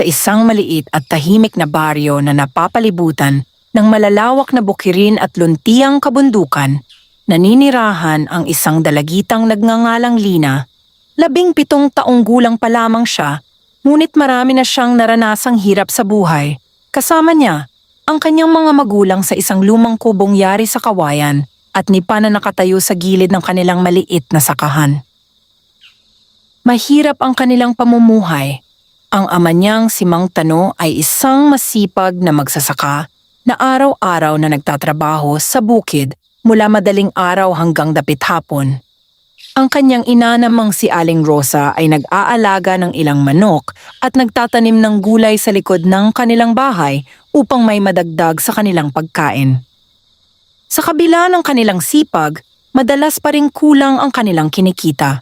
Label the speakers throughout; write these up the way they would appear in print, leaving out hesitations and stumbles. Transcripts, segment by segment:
Speaker 1: sa isang maliit at tahimik na baryo na napapalibutan ng malalawak na bukirin at luntiang kabundukan, naninirahan ang isang dalagitang nagngangalang Lina. 17 taong gulang pa lamang siya, ngunit marami na siyang naranasang hirap sa buhay. Kasama niya ang kanyang mga magulang sa isang lumang kubong yari sa kawayan at nipa na nakatayo sa gilid ng kanilang maliit na sakahan. Mahirap ang kanilang pamumuhay. Ang ama niyang si Mang Tano ay isang masipag na magsasaka na araw-araw na nagtatrabaho sa bukid mula madaling araw hanggang dapit hapon. Ang kanyang ina namang si Aling Rosa ay nag-aalaga ng ilang manok at nagtatanim ng gulay sa likod ng kanilang bahay upang may madagdag sa kanilang pagkain. Sa kabila ng kanilang sipag, madalas pa ring kulang ang kanilang kinikita.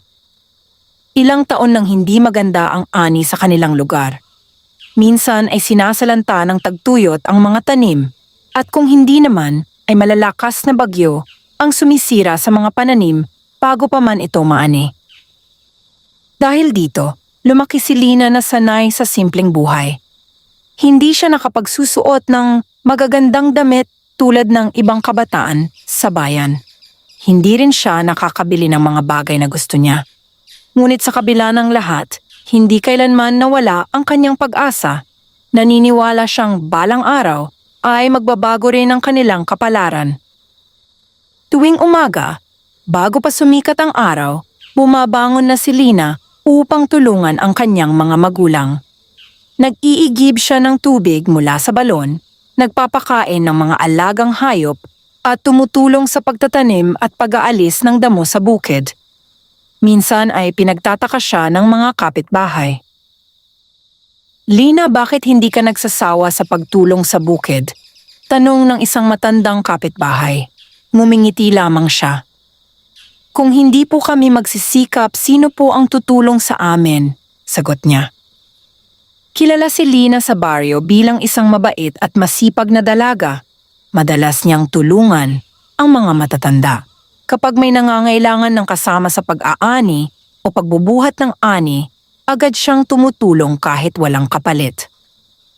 Speaker 1: Ilang taon nang hindi maganda ang ani sa kanilang lugar. Minsan ay sinasalanta ng tagtuyot ang mga tanim at kung hindi naman ay malalakas na bagyo ang sumisira sa mga pananim bago pa man ito maani. Dahil dito, lumaki si Lina na sanay sa simpleng buhay. Hindi siya nakapagsusuot ng magagandang damit tulad ng ibang kabataan sa bayan. Hindi rin siya nakakabili ng mga bagay na gusto niya. Ngunit sa kabila ng lahat, hindi kailanman nawala ang kanyang pag-asa. Naniniwala siyang balang araw ay magbabago rin ang kanilang kapalaran. Tuwing umaga, bago pa sumikat ang araw, bumabangon na si Lina upang tulungan ang kanyang mga magulang. Nag-iigib siya ng tubig mula sa balon, nagpapakain ng mga alagang hayop at tumutulong sa pagtatanim at pag-aalis ng damo sa bukid. Minsan ay pinagtataka siya ng mga kapitbahay. Lina, bakit hindi ka nagsasawa sa pagtulong sa bukid? Tanong ng isang matandang kapitbahay. Ngumingiti lamang siya. Kung hindi po kami magsisikap, sino po ang tutulong sa amin? Sagot niya. Kilala si Lina sa baryo bilang isang mabait at masipag na dalaga. Madalas niyang tulungan ang mga matatanda. Kapag may nangangailangan ng kasama sa pag-aani o pagbubuhat ng ani, agad siyang tumutulong kahit walang kapalit.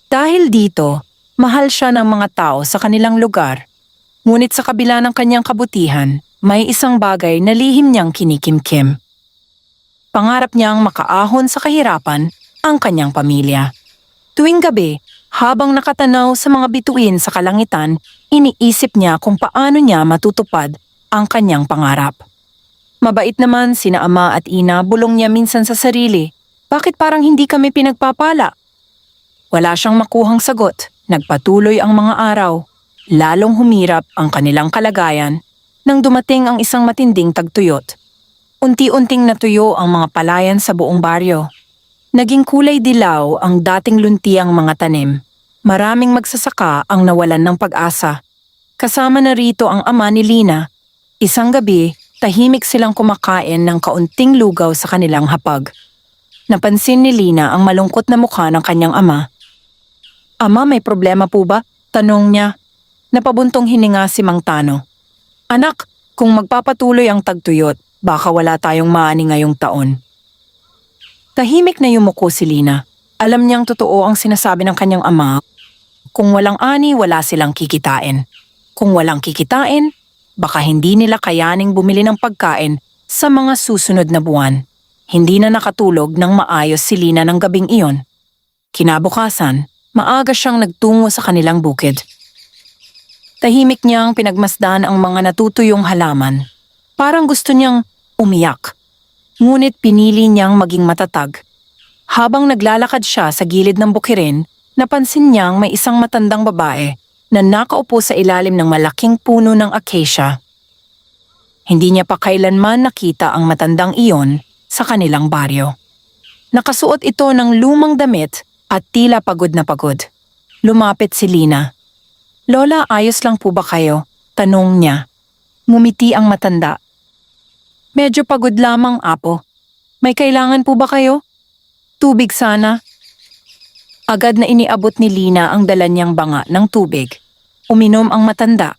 Speaker 1: Dahil dito, mahal siya ng mga tao sa kanilang lugar. Ngunit sa kabila ng kanyang kabutihan, may isang bagay na lihim niyang kinikimkim. Pangarap niyang makaahon sa kahirapan ang kanyang pamilya. Tuwing gabi, habang nakatanaw sa mga bituin sa kalangitan, iniisip niya kung paano niya matutupad ang kanyang pangarap. Mabait naman sina ama at ina, bulong niya minsan sa sarili. Bakit parang hindi kami pinagpapala? Wala siyang makuhang sagot. Nagpatuloy ang mga araw. Lalong humirap ang kanilang kalagayan nang dumating ang isang matinding tagtuyot. Unti-unting natuyo ang mga palayan sa buong baryo. Naging kulay dilaw ang dating luntiang mga tanim. Maraming magsasaka ang nawalan ng pag-asa. Kasama na rito ang ama ni Lina. Isang gabi, tahimik silang kumakain ng kaunting lugaw sa kanilang hapag. Napansin ni Lina ang malungkot na mukha ng kanyang ama. Ama, may problema po ba? Tanong niya. Napabuntong hininga si Mang Tano. Anak, kung magpapatuloy ang tagtuyot, baka wala tayong maani ngayong taon. Tahimik na yumuko si Lina. Alam niyang totoo ang sinasabi ng kanyang ama. Kung walang ani, wala silang kikitain. Kung walang kikitain, baka hindi nila kayaning bumili ng pagkain sa mga susunod na buwan. Hindi na nakatulog ng maayos si Lina ng gabing iyon. Kinabukasan, maaga siyang nagtungo sa kanilang bukid. Tahimik niyang pinagmasdan ang mga natutuyong halaman. Parang gusto niyang umiyak. Ngunit pinili niyang maging matatag. Habang naglalakad siya sa gilid ng bukirin, napansin niyang may isang matandang babae na nakaupo sa ilalim ng malaking puno ng acacia. Hindi niya pa kailanman nakita ang matandang iyon sa kanilang baryo. Nakasuot ito ng lumang damit at tila pagod na pagod. Lumapit si Lina. Lola, ayos lang po ba kayo? Tanong niya. Ngumiti ang matanda. Medyo pagod lamang, apo. May kailangan po ba kayo? Tubig sana. Agad na iniabot ni Lina ang dala niyang banga ng tubig. Uminom ang matanda.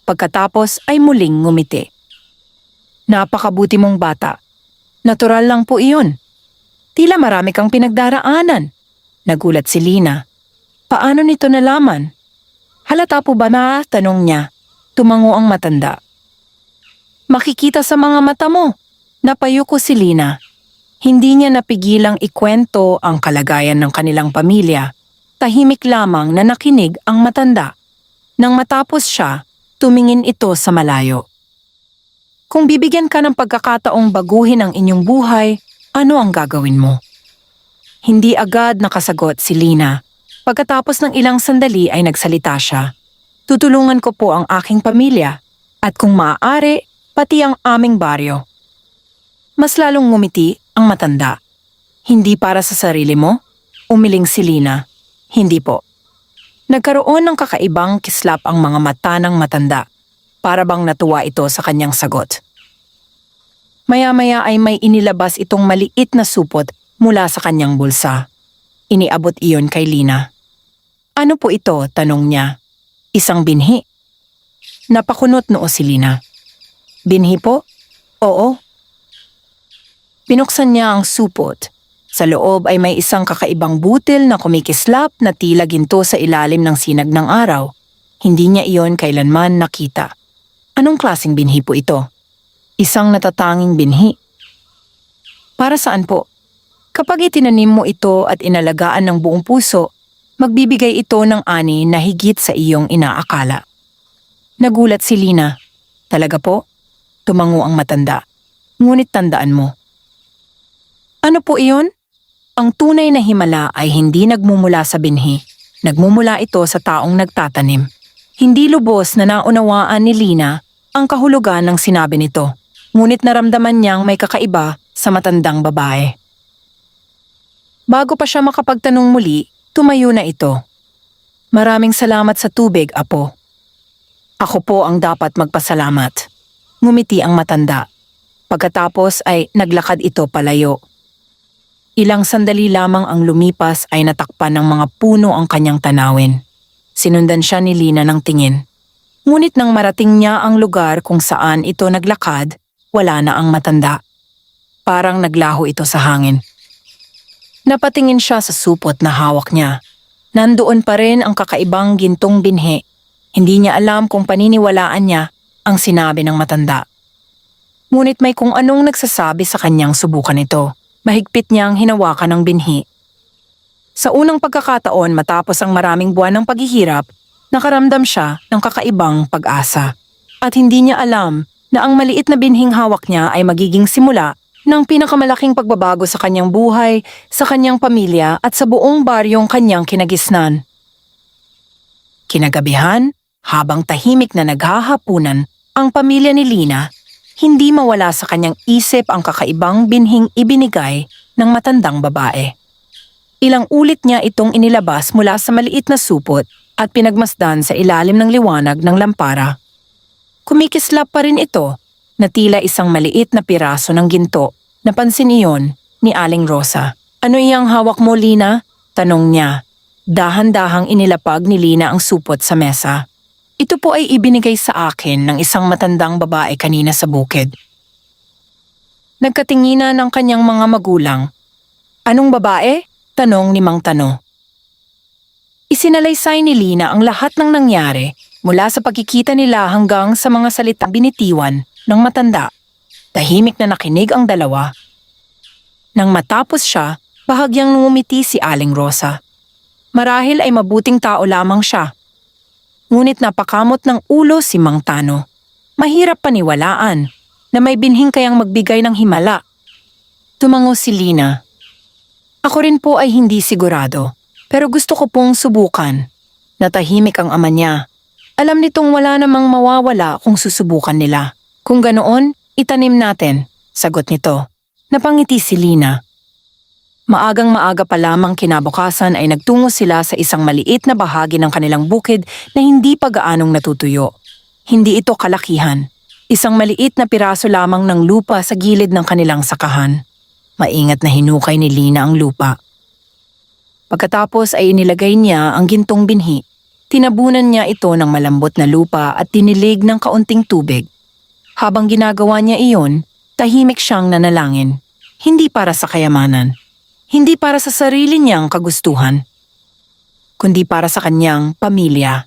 Speaker 1: Pagkatapos ay muling ngumiti. Napakabuti mong bata. Natural lang po iyon. Tila marami kang pinagdaraanan. Nagulat si Lina. Paano nito nalaman? Halata po ba na? Tanong niya. Tumango ang matanda. Makikita sa mga mata mo. Napayuko si Lina. Hindi niya napigilang ikwento ang kalagayan ng kanilang pamilya. Tahimik lamang na nakinig ang matanda. Nang matapos siya, tumingin ito sa malayo. Kung bibigyan ka ng pagkakataong baguhin ang inyong buhay, ano ang gagawin mo? Hindi agad nakasagot si Lina. Pagkatapos ng ilang sandali ay nagsalita siya. Tutulungan ko po ang aking pamilya at kung maaari, pati ang aming baryo. Mas lalong ngumiti ang matanda. Hindi para sa sarili mo? Umiling si Lina. Hindi po. Nagkaroon ng kakaibang kislap ang mga mata ng matanda. Para bang natuwa ito sa kanyang sagot. Maya-maya ay may inilabas itong maliit na supot mula sa kanyang bulsa. Iniabot iyon kay Lina. Ano po ito? Tanong niya. Isang binhi. Napakunot noo si Lina. Binhi po? Oo. Binuksan niya ang supot. Sa loob ay may isang kakaibang butil na kumikislap na tila ginto sa ilalim ng sinag ng araw. Hindi niya iyon kailanman nakita. Anong klaseng binhi po ito? Isang natatanging binhi. Para saan po? Kapag itinanim mo ito at inalagaan ng buong puso, magbibigay ito ng ani na higit sa iyong inaakala. Nagulat si Lina. Talaga po? Tumango ang matanda. Ngunit tandaan mo. Ano po iyon? Ang tunay na himala ay hindi nagmumula sa binhi. Nagmumula ito sa taong nagtatanim. Hindi lubos na naunawaan ni Lina ang kahulugan ng sinabi nito. Ngunit naramdaman niyang may kakaiba sa matandang babae. Bago pa siya makapagtanong muli, tumayo na ito. Maraming salamat sa tubig, apo. Ako po ang dapat magpasalamat. Ngumiti ang matanda. Pagkatapos ay naglakad ito palayo. Ilang sandali lamang ang lumipas ay natakpan ng mga puno ang kanyang tanawin. Sinundan siya ni Lina ng tingin. Ngunit nang marating niya ang lugar kung saan ito naglakad, wala na ang matanda. Parang naglaho ito sa hangin. Napatingin siya sa supot na hawak niya. Nandoon pa rin ang kakaibang gintong binhi. Hindi niya alam kung paniniwalaan niya ang sinabi ng matanda. Ngunit may kung anong nagsasabi sa kanyang subukan ito. Mahigpit niyang hinawakan ng binhi. Sa unang pagkakataon matapos ang maraming buwan ng paghihirap, nakaramdam siya ng kakaibang pag-asa. At hindi niya alam na ang maliit na binhing hawak niya ay magiging simula ng pinakamalaking pagbabago sa kanyang buhay, sa kanyang pamilya at sa buong baryong kanyang kinagisnan. Kinagabihan, habang tahimik na naghahapunan ang pamilya ni Lina, hindi mawala sa kanyang isip ang kakaibang binhing ibinigay ng matandang babae. Ilang ulit niya itong inilabas mula sa maliit na supot at pinagmasdan sa ilalim ng liwanag ng lampara. Kumikislap pa rin ito na tila isang maliit na piraso ng ginto. Napansin iyon ni Aling Rosa. Ano iyang hawak mo, Lina? Tanong niya. Dahan-dahang inilapag ni Lina ang supot sa mesa. Ito po ay ibinigay sa akin ng isang matandang babae kanina sa bukid. Nagkatinginan ng kanyang mga magulang. Anong babae? Tanong ni Mang Tano. Isinalaysay ni Lina ang lahat ng nangyari mula sa pagkikita nila hanggang sa mga salitang binitiwan ng matanda. Tahimik na nakinig ang dalawa. Nang matapos siya, bahagyang ngumiti si Aling Rosa. Marahil ay mabuting tao lamang siya. Ngunit napakamot ng ulo si Mang Tano. Mahirap paniwalaan na may binhing kayang magbigay ng himala. Tumango si Lina. Ako rin po ay hindi sigurado, pero gusto ko pong subukan. Natahimik ang ama niya. Alam nitong wala namang mawawala kung susubukan nila. Kung ganoon, itanim natin, sagot nito. Napangiti si Lina. Maagang maaga pa lamang kinabukasan ay nagtungo sila sa isang maliit na bahagi ng kanilang bukid na hindi pa gaanong natutuyo. Hindi ito kalakihan. Isang maliit na piraso lamang ng lupa sa gilid ng kanilang sakahan. Maingat na hinukay ni Lina ang lupa. Pagkatapos ay inilagay niya ang gintong binhi. Tinabunan niya ito ng malambot na lupa at dinilig ng kaunting tubig. Habang ginagawa niya iyon, tahimik siyang nanalangin. Hindi para sa kayamanan. Hindi para sa sarili niyang kagustuhan, kundi para sa kanyang pamilya.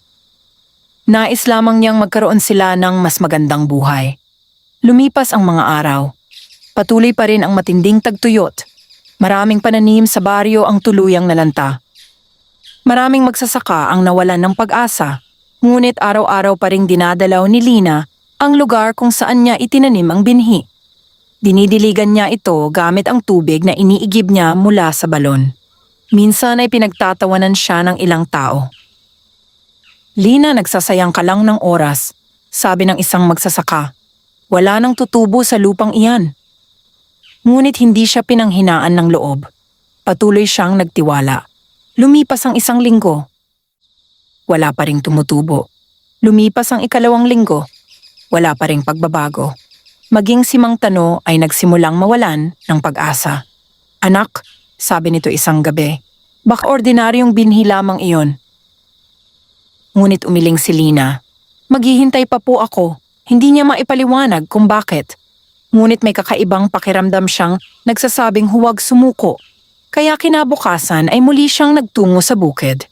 Speaker 1: Nais lamang niyang magkaroon sila ng mas magandang buhay. Lumipas ang mga araw. Patuloy pa rin ang matinding tagtuyot. Maraming pananim sa baryo ang tuluyang nalanta. Maraming magsasaka ang nawalan ng pag-asa, ngunit araw-araw pa ring dinadalaw ni Lina ang lugar kung saan niya itinanim ang binhi. Dinidiligan niya ito gamit ang tubig na iniigib niya mula sa balon. Minsan ay pinagtatawanan siya ng ilang tao. Lina, nagsasayang ka lang ng oras, sabi ng isang magsasaka. Wala nang tutubo sa lupang iyan. Ngunit hindi siya pinanghinaan ng loob. Patuloy siyang nagtiwala. Lumipas ang isang linggo. Wala pa ring tumutubo. Lumipas ang ikalawang linggo. Wala pa ring pagbabago. Maging si Mang Tano ay nagsimulang mawalan ng pag-asa. Anak, sabi nito isang gabi, baka ordinaryong binhi lamang iyon. Ngunit umiling si Lina. Maghihintay pa po ako. Hindi niya maipaliwanag kung bakit. Ngunit may kakaibang pakiramdam siyang nagsasabing huwag sumuko. Kaya kinabukasan ay muli siyang nagtungo sa bukid.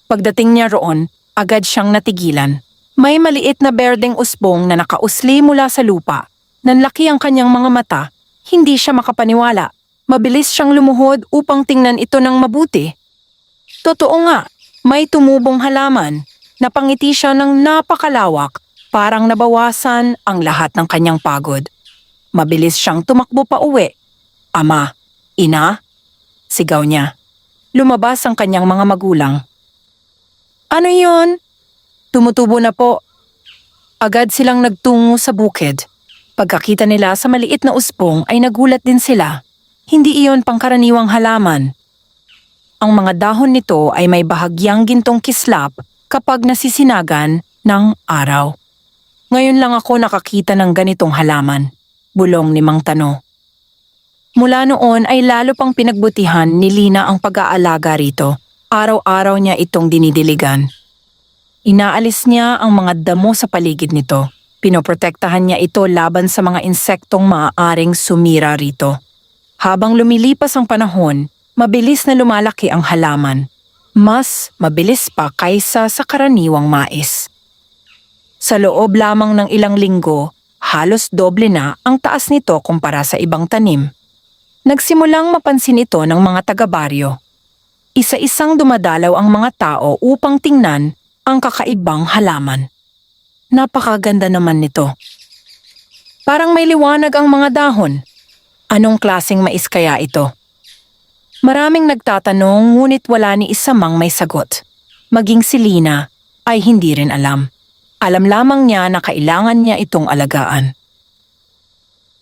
Speaker 1: Pagdating niya roon, agad siyang natigilan. May maliit na berdeng usbong na nakausli mula sa lupa. Nanlaki ang kanyang mga mata. Hindi siya makapaniwala. Mabilis siyang lumuhod upang tingnan ito ng mabuti. Totoo nga, may tumubong halaman. Napangiti siya ng napakalawak. Parang nabawasan ang lahat ng kanyang pagod. Mabilis siyang tumakbo pa uwi. Ama, ina, sigaw niya. Lumabas ang kanyang mga magulang. Ano yun? Tumutubo na po. Agad silang nagtungo sa bukid. Pagkakita nila sa maliit na usbong ay nagulat din sila. Hindi iyon pangkaraniwang halaman. Ang mga dahon nito ay may bahagyang gintong kislap kapag nasisinagan ng araw. Ngayon lang ako nakakita ng ganitong halaman, bulong ni Mang Tano. Mula noon ay lalo pang pinagbutihan ni Lina ang pag-aalaga rito. Araw-araw niya itong dinidiligan. Inaalis niya ang mga damo sa paligid nito. Pinoprotektahan niya ito laban sa mga insektong maaaring sumira rito. Habang lumilipas ang panahon, mabilis na lumalaki ang halaman. Mas mabilis pa kaysa sa karaniwang mais. Sa loob lamang ng ilang linggo, halos doble na ang taas nito kumpara sa ibang tanim. Nagsimulang mapansin ito ng mga taga-baryo. Isa-isang dumadalaw ang mga tao upang tingnan ang kakaibang halaman. Napakaganda naman nito. Parang may liwanag ang mga dahon. Anong klaseng mais kaya ito? Maraming nagtatanong ngunit wala ni isa mang may sagot. Maging si Lina ay hindi rin alam. Alam lamang niya na kailangan niya itong alagaan.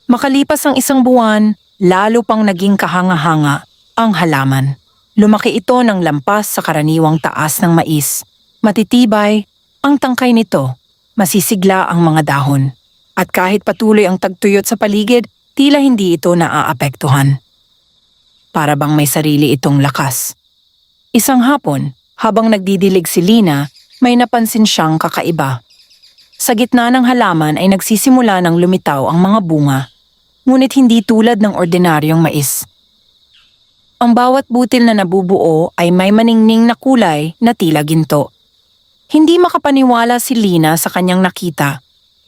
Speaker 1: Makalipas ang isang buwan, lalo pang naging kahanga-hanga ang halaman. Lumaki ito ng lampas sa karaniwang taas ng mais. Matitibay ang tangkay nito, masisigla ang mga dahon. At kahit patuloy ang tagtuyot sa paligid, tila hindi ito naaapektuhan. Para bang may sarili itong lakas. Isang hapon, habang nagdidilig si Lina, may napansin siyang kakaiba. Sa gitna ng halaman ay nagsisimula ng lumitaw ang mga bunga, ngunit hindi tulad ng ordinaryong mais. Ang bawat butil na nabubuo ay may maningning na kulay na tila ginto. Hindi makapaniwala si Lina sa kanyang nakita.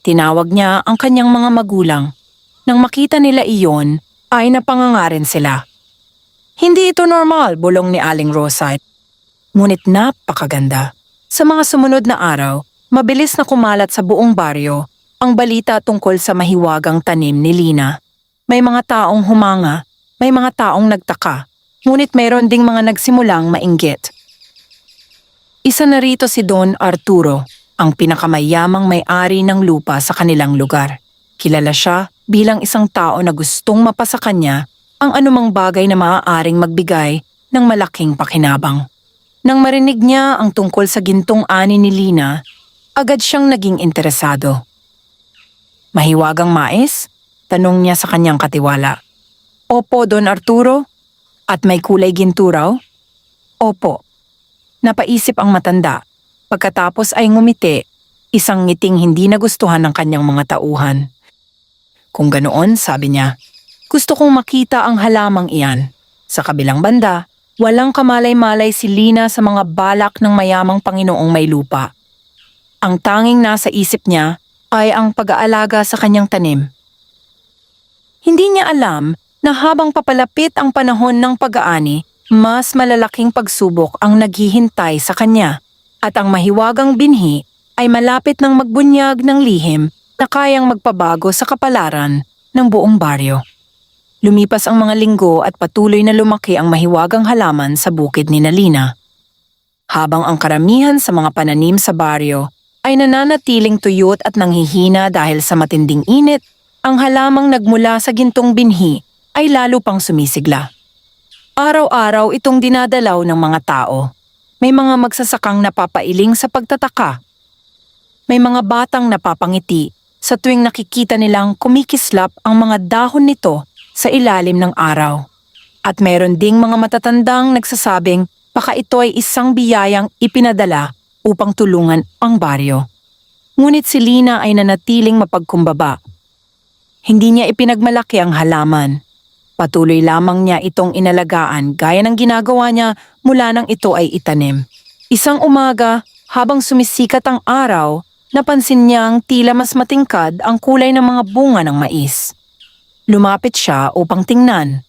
Speaker 1: Tinawag niya ang kanyang mga magulang. Nang makita nila iyon, ay napangangarin sila. Hindi ito normal, bulong ni Aling Rosite. Ngunit napakaganda. Sa mga sumunod na araw, mabilis na kumalat sa buong baryo ang balita tungkol sa mahiwagang tanim ni Lina. May mga taong humanga, may mga taong nagtaka, ngunit mayroon ding mga nagsimulang mainggit. Isa na rito si Don Arturo, ang pinakamayamang may-ari ng lupa sa kanilang lugar. Kilala siya bilang isang tao na gustong mapasa kanya ang anumang bagay na maaaring magbigay ng malaking pakinabang. Nang marinig niya ang tungkol sa gintong ani ni Lina, agad siyang naging interesado. Mahiwagang mais? Tanong niya sa kanyang katiwala. Opo, Don Arturo. At may kulay ginto raw? Opo. Napaisip ang matanda. Pagkatapos ay ngumiti, isang ngiting hindi nagustuhan ng kanyang mga tauhan. Kung ganoon, sabi niya, gusto kong makita ang halamang iyan. Sa kabilang banda, Walang kamalay-malay si Lina sa mga balak ng mayamang Panginoong may lupa. Ang tanging nasa isip niya ay ang pag-aalaga sa kanyang tanim. Hindi niya alam na habang papalapit ang panahon ng pag-aani, mas malalaking pagsubok ang naghihintay sa kanya at ang mahiwagang binhi ay malapit ng magbunyag ng lihim na kayang magpabago sa kapalaran ng buong baryo. Lumipas ang mga linggo at patuloy na lumaki ang mahiwagang halaman sa bukid ni Lina. Habang ang karamihan sa mga pananim sa baryo ay nananatiling tuyot at nanghihina dahil sa matinding init, ang halamang nagmula sa gintong binhi ay lalo pang sumisigla. Araw-araw itong dinadalaw ng mga tao. May mga magsasakang napapailing sa pagtataka. May mga batang napapangiti sa tuwing nakikita nilang kumikislap ang mga dahon nito sa ilalim ng araw. At mayroon ding mga matatandang nagsasabing baka ito ay isang biyayang ipinadala upang tulungan ang baryo. Ngunit si Lina ay nanatiling mapagkumbaba. Hindi niya ipinagmalaki ang halaman. Patuloy lamang niya itong inalagaan gaya ng ginagawa niya mula nang ito ay itanim. Isang umaga, habang sumisikat ang araw, napansin niyang tila mas matingkad ang kulay ng mga bunga ng mais. Lumapit siya upang tingnan.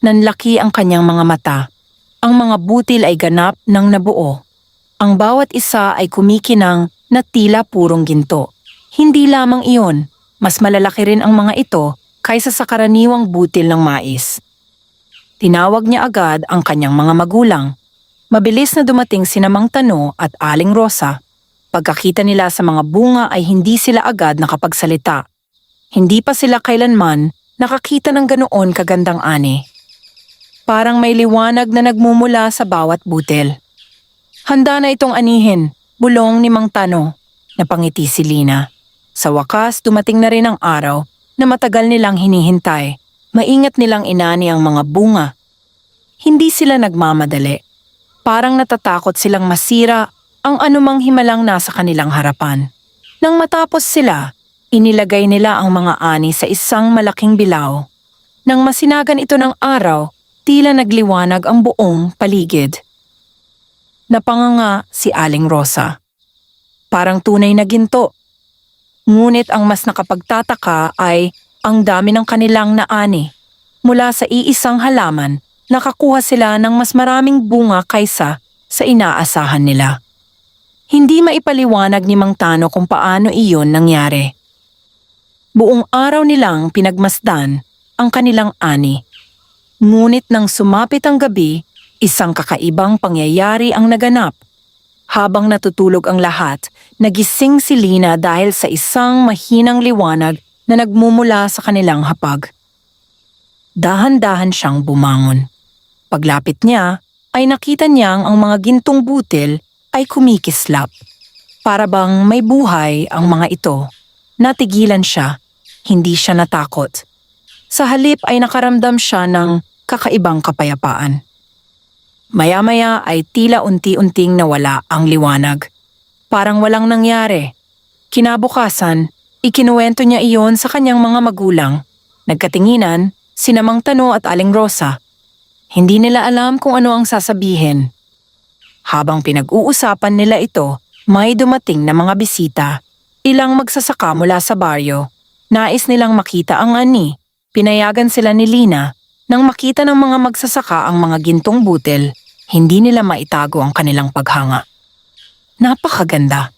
Speaker 1: Nanlaki ang kanyang mga mata. Ang mga butil ay ganap ng nabuo. Ang bawat isa ay kumikinang na tila purong ginto. Hindi lamang iyon, mas malalaki rin ang mga ito kaysa sa karaniwang butil ng mais. Tinawag niya agad ang kanyang mga magulang. Mabilis na dumating sina Mang Tano at Aling Rosa. Pagkakita nila sa mga bunga ay hindi sila agad nakapagsalita. Hindi pa sila kailanman nakakita ng ganoon kagandang ani. Parang may liwanag na nagmumula sa bawat butil. Handa na itong anihin, bulong ni Mang Tano. Napangiti si Lina. Sa wakas, dumating na rin ang araw na matagal nilang hinihintay. Maingat nilang inani ang mga bunga. Hindi sila nagmamadali. Parang natatakot silang masira ang anumang himalang nasa kanilang harapan. Nang matapos sila, inilagay nila ang mga ani sa isang malaking bilaw. Nang masinagan ito ng araw, tila nagliwanag ang buong paligid. Napanganga si Aling Rosa. Parang tunay na ginto. Ngunit ang mas nakapagtataka ay ang dami ng kanilang naani. Mula sa iisang halaman, nakakuha sila ng mas maraming bunga kaysa sa inaasahan nila. Hindi maipaliwanag ni Mang Tano kung paano iyon nangyari. Buong araw nilang pinagmasdan ang kanilang ani. Ngunit nang sumapit ang gabi, isang kakaibang pangyayari ang naganap. Habang natutulog ang lahat, nagising si Lina dahil sa isang mahinang liwanag na nagmumula sa kanilang hapag. Dahan-dahan siyang bumangon. Paglapit niya, ay nakita niyang ang mga gintong butil ay kumikislap. Para bang may buhay ang mga ito. Natigilan siya, hindi siya natakot. Sa halip ay nakaramdam siya ng kakaibang kapayapaan. Maya-maya ay tila unti-unting nawala ang liwanag. Parang walang nangyari. Kinabukasan, ikinuwento niya iyon sa kanyang mga magulang. Nagkatinginan, sina Mang Tano at Aling Rosa. Hindi nila alam kung ano ang sasabihin. Habang pinag-uusapan nila ito, may dumating na mga bisita. Ilang magsasaka mula sa baryo. Nais nilang makita ang ani. Pinayagan sila ni Lina. Nang makita ng mga magsasaka ang mga gintong butil, hindi nila maitago ang kanilang paghanga. Napakaganda.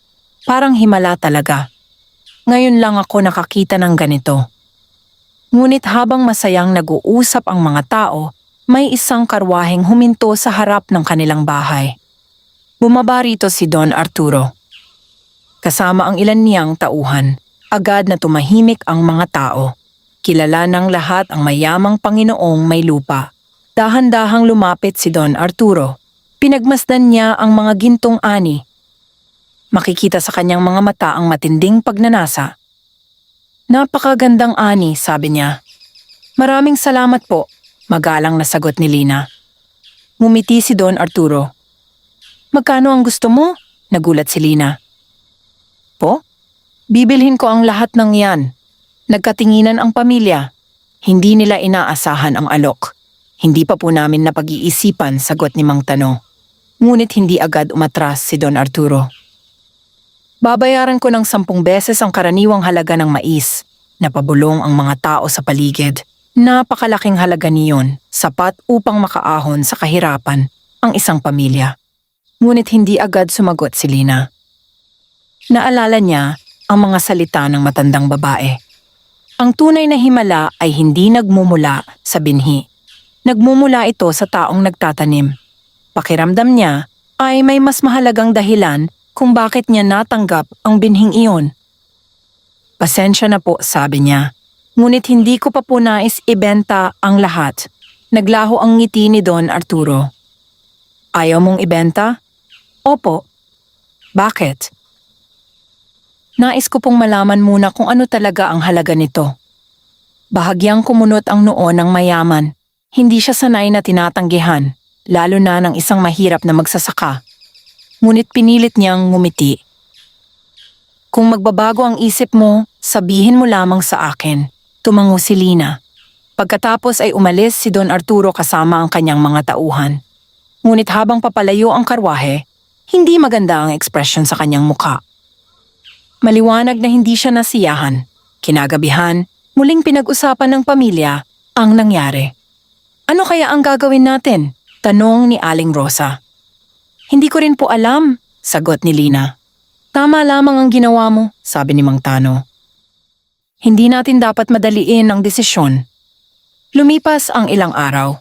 Speaker 1: Parang himala talaga. Ngayon lang ako nakakita ng ganito. Ngunit habang masayang nag-uusap ang mga tao, may isang karwaheng huminto sa harap ng kanilang bahay. Bumaba rito si Don Arturo. Kasama ang ilan niyang tauhan, agad na tumahimik ang mga tao. Kilala ng lahat ang mayamang Panginoong may lupa. Dahan-dahang lumapit si Don Arturo. Pinagmasdan niya ang mga gintong ani. Makikita sa kanyang mga mata ang matinding pagnanasa. Napakagandang ani, sabi niya. Maraming salamat po, magalang na sagot ni Lina. Ngumiti si Don Arturo. Magkano ang gusto mo? Nagulat si Lina. Po? Bibilhin ko ang lahat ng yan. Nagkatinginan ang pamilya. Hindi nila inaasahan ang alok. Hindi pa po namin napag-iisipan, sagot ni Mang Tano. Ngunit hindi agad umatras si Don Arturo. Babayaran ko ng 10 beses ang karaniwang halaga ng mais. Napabulong ang mga tao sa paligid. Napakalaking halaga niyon, sapat upang makaahon sa kahirapan ang isang pamilya. Ngunit hindi agad sumagot si Lina. Naalala niya ang mga salita ng matandang babae. Ang tunay na himala ay hindi nagmumula sa binhi. Nagmumula ito sa taong nagtatanim. Pakiramdam niya ay may mas mahalagang dahilan kung bakit niya natanggap ang binhing iyon. Pasensya na po, sabi niya. Ngunit hindi ko pa po nais ibenta ang lahat. Naglaho ang ngiti ni Don Arturo. Ayaw mong ibenta? Opo. Bakit? Nais ko pong malaman muna kung ano talaga ang halaga nito. Bahagyang kumunot ang noo ng mayaman. Hindi siya sanay na tinatanggihan, lalo na ng isang mahirap na magsasaka. Ngunit pinilit niyang ngumiti. Kung magbabago ang isip mo, sabihin mo lamang sa akin, tumango si Lina. Pagkatapos ay umalis si Don Arturo kasama ang kanyang mga tauhan. Ngunit habang papalayo ang karwahe, hindi maganda ang ekspresyon sa kanyang mukha. Maliwanag na hindi siya nasiyahan. Kinagabihan, muling pinag-usapan ng pamilya ang nangyari. Ano kaya ang gagawin natin? Tanong ni Aling Rosa. Hindi ko rin po alam, sagot ni Lina. Tama lamang ang ginawa mo, sabi ni Mang Tano. Hindi natin dapat madaliin ang desisyon. Lumipas ang ilang araw.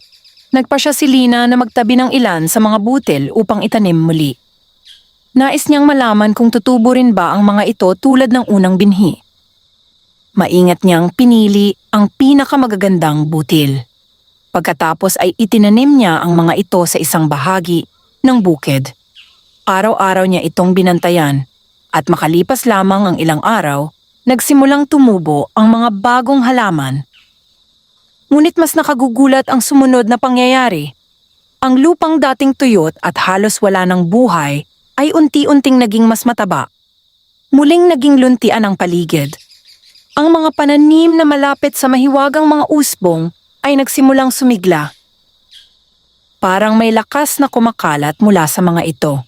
Speaker 1: Nagpasya si Lina na magtabi ng ilan sa mga butil upang itanim muli. Nais niyang malaman kung tutubo rin ba ang mga ito tulad ng unang binhi. Maingat niyang pinili ang pinakamagagandang butil. Pagkatapos ay itinanim niya ang mga ito sa isang bahagi ng bukid. Araw-araw niya itong binantayan at makalipas lamang ang ilang araw, nagsimulang tumubo ang mga bagong halaman. Ngunit mas nakagugulat ang sumunod na pangyayari. Ang lupang dating tuyot at halos wala ng buhay ay unti-unting naging mas mataba. Muling naging luntian ang paligid. Ang mga pananim na malapit sa mahiwagang mga usbong ay nagsimulang sumigla. Parang may lakas na kumakalat mula sa mga ito.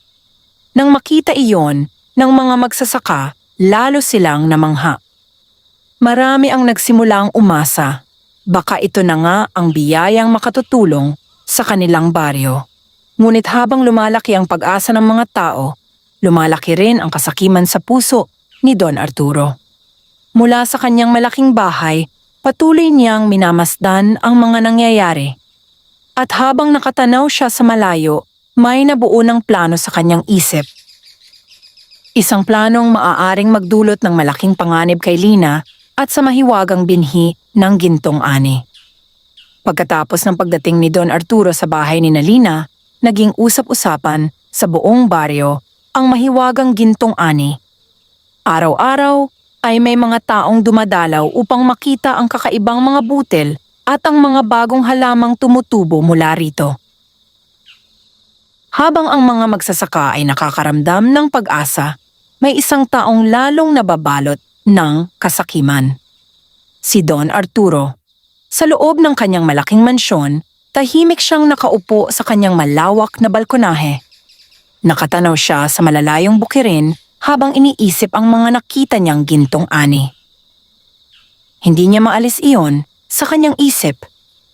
Speaker 1: Nang makita iyon ng mga magsasaka, lalo silang namangha. Marami ang nagsimulang umasa. Baka ito na nga ang biyayang makatutulong sa kanilang baryo. Ngunit habang lumalaki ang pag-asa ng mga tao, lumalaki rin ang kasakiman sa puso ni Don Arturo. Mula sa kanyang malaking bahay, patuloy niyang minamasdan ang mga nangyayari. At habang nakatanaw siya sa malayo, may nabuo ng plano sa kanyang isip. Isang planong maaaring magdulot ng malaking panganib kay Lina at sa mahiwagang binhi ng gintong ani. Pagkatapos ng pagdating ni Don Arturo sa bahay ni Lina, naging usap-usapan sa buong baryo ang mahiwagang gintong ani. Araw-araw ay may mga taong dumadalaw upang makita ang kakaibang mga butil at ang mga bagong halamang tumutubo mula rito. Habang ang mga magsasaka ay nakakaramdam ng pag-asa, may isang taong lalong nababalot ng kasakiman. Si Don Arturo. Sa loob ng kanyang malaking mansyon, tahimik siyang nakaupo sa kanyang malawak na balkonahe. Nakatanaw siya sa malalayong bukirin habang iniisip ang mga nakita niyang gintong ani. Hindi niya maalis iyon sa kanyang isip.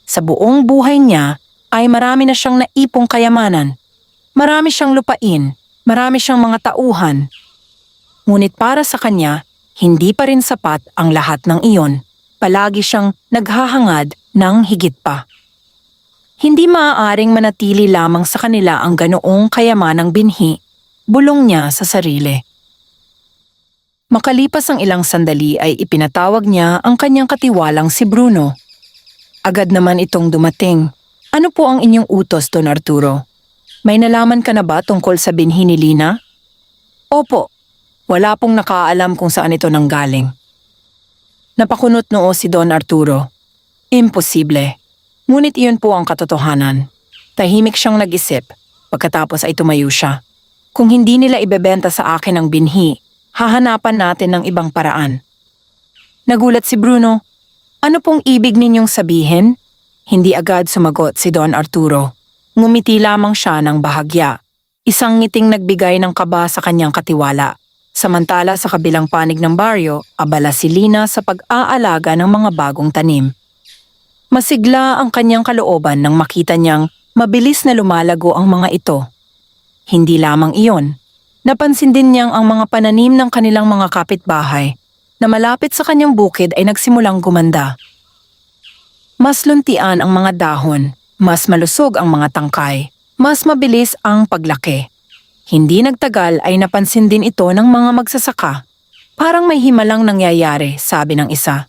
Speaker 1: Sa buong buhay niya ay marami na siyang naipong kayamanan. Marami siyang lupain, marami siyang mga tauhan. Ngunit para sa kanya, hindi pa rin sapat ang lahat ng iyon. Palagi siyang naghahangad ng higit pa. Hindi maaaring manatili lamang sa kanila ang ganoong kayamanang binhi, bulong niya sa sarili. Makalipas ang ilang sandali ay ipinatawag niya ang kanyang katiwalang si Bruno. Agad naman itong dumating. Ano po ang inyong utos, Don Arturo? May nalaman ka na ba tungkol sa binhi ni Lina? Opo, wala pong nakaalam kung saan ito nanggaling. Napakunot noo si Don Arturo. Imposible. Ngunit iyon po ang katotohanan. Tahimik siyang nag-isip. Pagkatapos ay tumayo siya. Kung hindi nila ibebenta sa akin ang binhi, hahanapan natin ng ibang paraan. Nagulat si Bruno. Ano pong ibig ninyong sabihin? Hindi agad sumagot si Don Arturo. Ngumiti lamang siya ng bahagya. Isang ngiting nagbigay ng kaba sa kanyang katiwala. Samantala sa kabilang panig ng baryo, abala si Lina sa pag-aalaga ng mga bagong tanim. Masigla ang kanyang kalooban nang makita niyang mabilis na lumalago ang mga ito. Hindi lamang iyon, napansin din niyang ang mga pananim ng kanilang mga kapitbahay na malapit sa kanyang bukid ay nagsimulang gumanda. Mas luntian ang mga dahon, mas malusog ang mga tangkay, mas mabilis ang paglaki. Hindi nagtagal ay napansin din ito ng mga magsasaka. Parang may himalang nangyayari, sabi ng isa.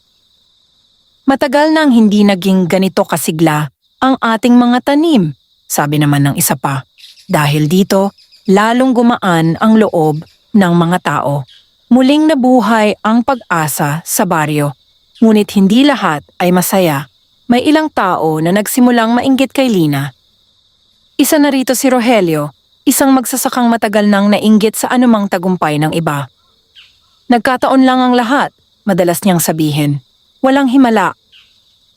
Speaker 1: Matagal nang hindi naging ganito kasigla ang ating mga tanim, sabi naman ng isa pa. Dahil dito, lalong gumaan ang loob ng mga tao. Muling nabuhay ang pag-asa sa baryo. Ngunit hindi lahat ay masaya. May ilang tao na nagsimulang mainggit kay Lina. Isa na rito si Rogelio, isang magsasakang matagal nang nainggit sa anumang tagumpay ng iba. Nagkataon lang ang lahat, madalas niyang sabihin. Walang himala.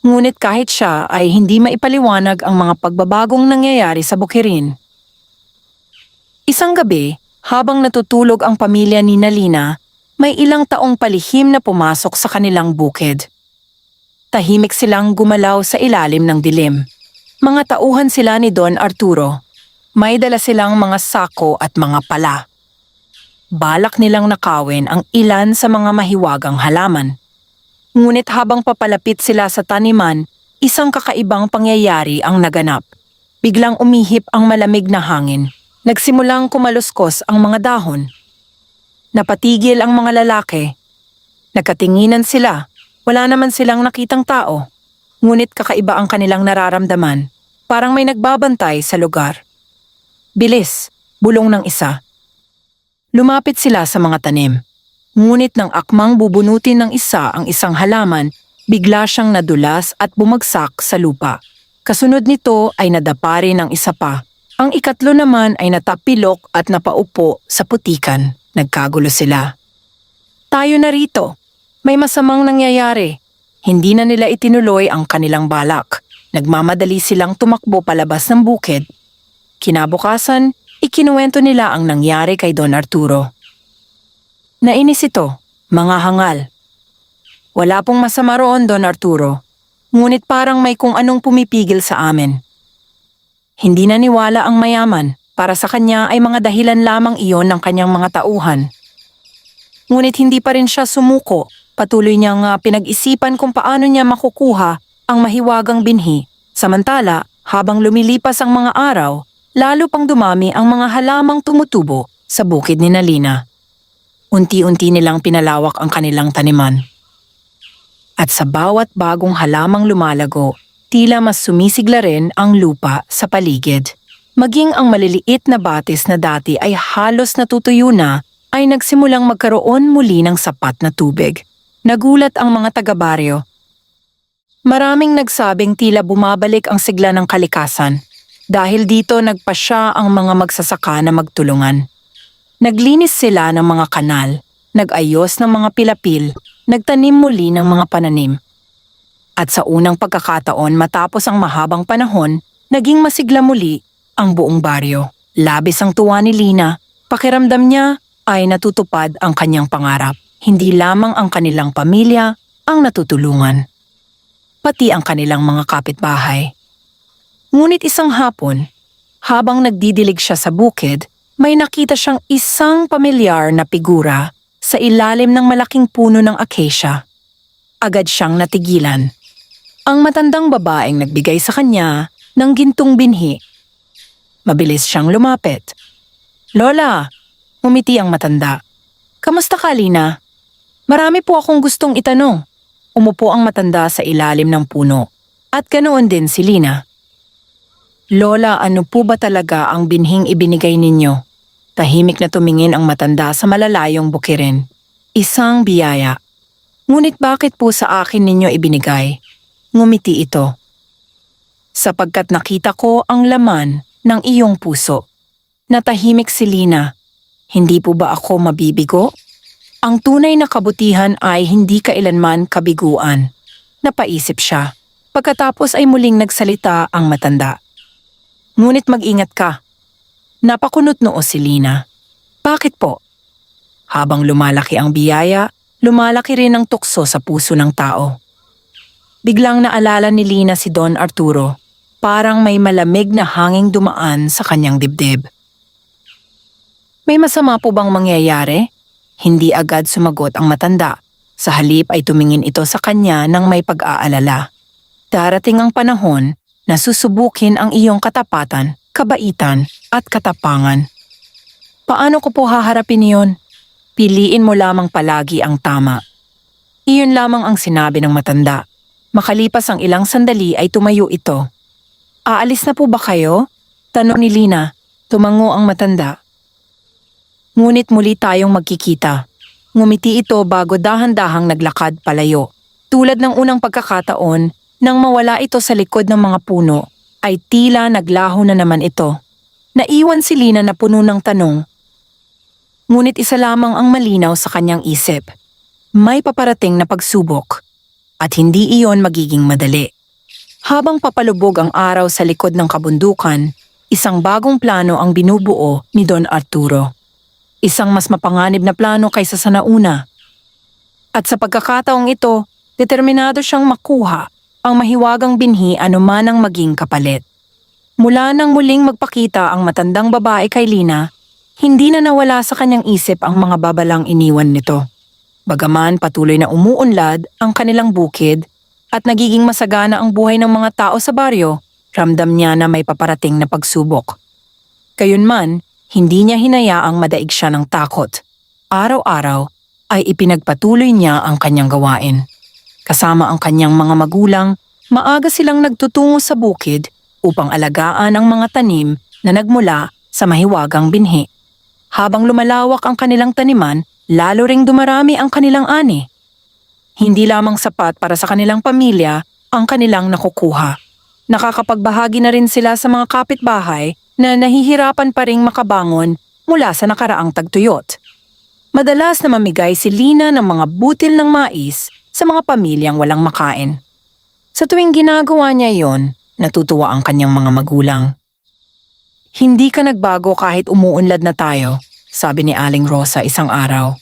Speaker 1: Ngunit kahit siya ay hindi maipaliwanag ang mga pagbabagong nangyayari sa bukirin. Isang gabi, habang natutulog ang pamilya ni Lina, may ilang taong palihim na pumasok sa kanilang bukid. Tahimik silang gumalaw sa ilalim ng dilim. Mga tauhan sila ni Don Arturo. May dala silang mga sako at mga pala. Balak nilang nakawin ang ilan sa mga mahiwagang halaman. Ngunit habang papalapit sila sa taniman, isang kakaibang pangyayari ang naganap. Biglang umihip ang malamig na hangin. Nagsimulang kumaluskos ang mga dahon. Napatigil ang mga lalaki. Nagkatinginan sila. Wala naman silang nakitang tao. Ngunit kakaiba ang kanilang nararamdaman. Parang may nagbabantay sa lugar. Bilis, bulong ng isa. Lumapit sila sa mga tanim. Ngunit nang akmang bubunutin ng isa ang isang halaman, bigla siyang nadulas at bumagsak sa lupa. Kasunod nito ay nadapa rin ng isa pa. Ang ikatlo naman ay natapilok at napaupo sa putikan. Nagkagulo sila. Tayo na rito. May masamang nangyayari. Hindi na nila itinuloy ang kanilang balak. Nagmamadali silang tumakbo palabas ng bukid. Kinabukasan, ikinuwento nila ang nangyari kay Don Arturo. Nainis ito, mga hangal. Wala pong masama roon, Don Arturo. Ngunit parang may kung anong pumipigil sa amin. Hindi naniwala ang mayaman. Para sa kanya ay mga dahilan lamang iyon ng kanyang mga tauhan. Ngunit hindi pa rin siya sumuko. Patuloy niyang pinag-isipan kung paano niya makukuha ang mahiwagang binhi. Samantala, habang lumilipas ang mga araw, lalo pang dumami ang mga halamang tumutubo sa bukid ni Lina. Unti-unti nilang pinalawak ang kanilang taniman. At sa bawat bagong halamang lumalago, tila mas sumisigla rin ang lupa sa paligid. Maging ang maliliit na batis na dati ay halos natutuyo na, ay nagsimulang magkaroon muli ng sapat na tubig. Nagulat ang mga taga-baryo. Maraming nagsabing tila bumabalik ang sigla ng kalikasan. Dahil dito nagpasya ang mga magsasaka na magtulungan. Naglinis sila ng mga kanal, nag-ayos ng mga pilapil, nagtanim muli ng mga pananim. At sa unang pagkakataon matapos ang mahabang panahon, naging masigla muli ang buong baryo. Labis ang tuwa ni Lina, pakiramdam niya ay natutupad ang kanyang pangarap. Hindi lamang ang kanilang pamilya ang natutulungan, pati ang kanilang mga kapitbahay. Ngunit isang hapon, habang nagdidilig siya sa bukid, may nakita siyang isang pamilyar na figura sa ilalim ng malaking puno ng acacia. Agad siyang natigilan. Ang matandang babaeng nagbigay sa kanya ng gintong binhi. Mabilis siyang lumapit. "Lola," umiti ang matanda. "Kamusta ka, Lina? Marami po akong gustong itanong." Umupo ang matanda sa ilalim ng puno. At ganoon din si Lina. "Lola, ano po ba talaga ang binhing ibinigay ninyo?" Tahimik na tumingin ang matanda sa malalayong bukirin. "Isang biyaya. Ngunit bakit po sa akin ninyo ibinigay?" Ngumiti ito. "Sapagkat nakita ko ang laman ng iyong puso." Natahimik si Lina. Hindi po ba ako mabibigo? Ang tunay na kabutihan ay hindi kailanman kabiguan. Napaisip siya. Pagkatapos ay muling nagsalita ang matanda. Ngunit mag-ingat ka. Napakunot noo si Lina. Bakit po? Habang lumalaki ang biyaya, lumalaki rin ang tukso sa puso ng tao. Biglang naalala ni Lina si Don Arturo. Parang may malamig na hanging dumaan sa kanyang dibdib. May masama po bang mangyayari? Hindi agad sumagot ang matanda. Sa halip ay tumingin ito sa kanya ng may pag-aalala. Darating ang panahon na susubukin ang iyong katapatan, kabaitan at katapangan. Paano ko po haharapin iyon? Piliin mo lamang palagi ang tama. Iyon lamang ang sinabi ng matanda. Makalipas ang ilang sandali ay tumayo ito. Aalis na po ba kayo? Tanong ni Lina. Tumango ang matanda. Ngunit muli tayong magkikita. Ngumiti ito bago dahan-dahang naglakad palayo. Tulad ng unang pagkakataon, nang mawala ito sa likod ng mga puno, ay tila naglaho na naman ito. Naiwan si Lina na puno ng tanong. Ngunit isa lamang ang malinaw sa kanyang isip. May paparating na pagsubok. At hindi iyon magiging madali. Habang papalubog ang araw sa likod ng kabundukan, isang bagong plano ang binubuo ni Don Arturo. Isang mas mapanganib na plano kaysa sa nauna. At sa pagkakataong ito, determinado siyang makuha ang mahiwagang binhi anuman ang maging kapalit. Mula nang muling magpakita ang matandang babae kay Lina, hindi na nawala sa kanyang isip ang mga babalang iniwan nito. Bagaman patuloy na umuunlad ang kanilang bukid at nagiging masagana ang buhay ng mga tao sa baryo, ramdam niya na may paparating na pagsubok. Gayunman, hindi niya hinayaang madaig siya ng takot. Araw-araw ay ipinagpatuloy niya ang kanyang gawain. Kasama ang kanyang mga magulang, maaga silang nagtutungo sa bukid upang alagaan ang mga tanim na nagmula sa mahiwagang binhi. Habang lumalawak ang kanilang taniman, lalo ring dumarami ang kanilang ani. Hindi lamang sapat para sa kanilang pamilya ang kanilang nakukuha. Nakakapagbahagi na rin sila sa mga kapitbahay na nahihirapan pa ring makabangon mula sa nakaraang tagtuyot. Madalas na mamigay si Lina ng mga butil ng mais sa mga pamilyang walang makain. Sa tuwing ginagawa niya iyon, natutuwa ang kanyang mga magulang. Hindi ka nagbago kahit umuunlad na tayo, sabi ni Aling Rosa isang araw.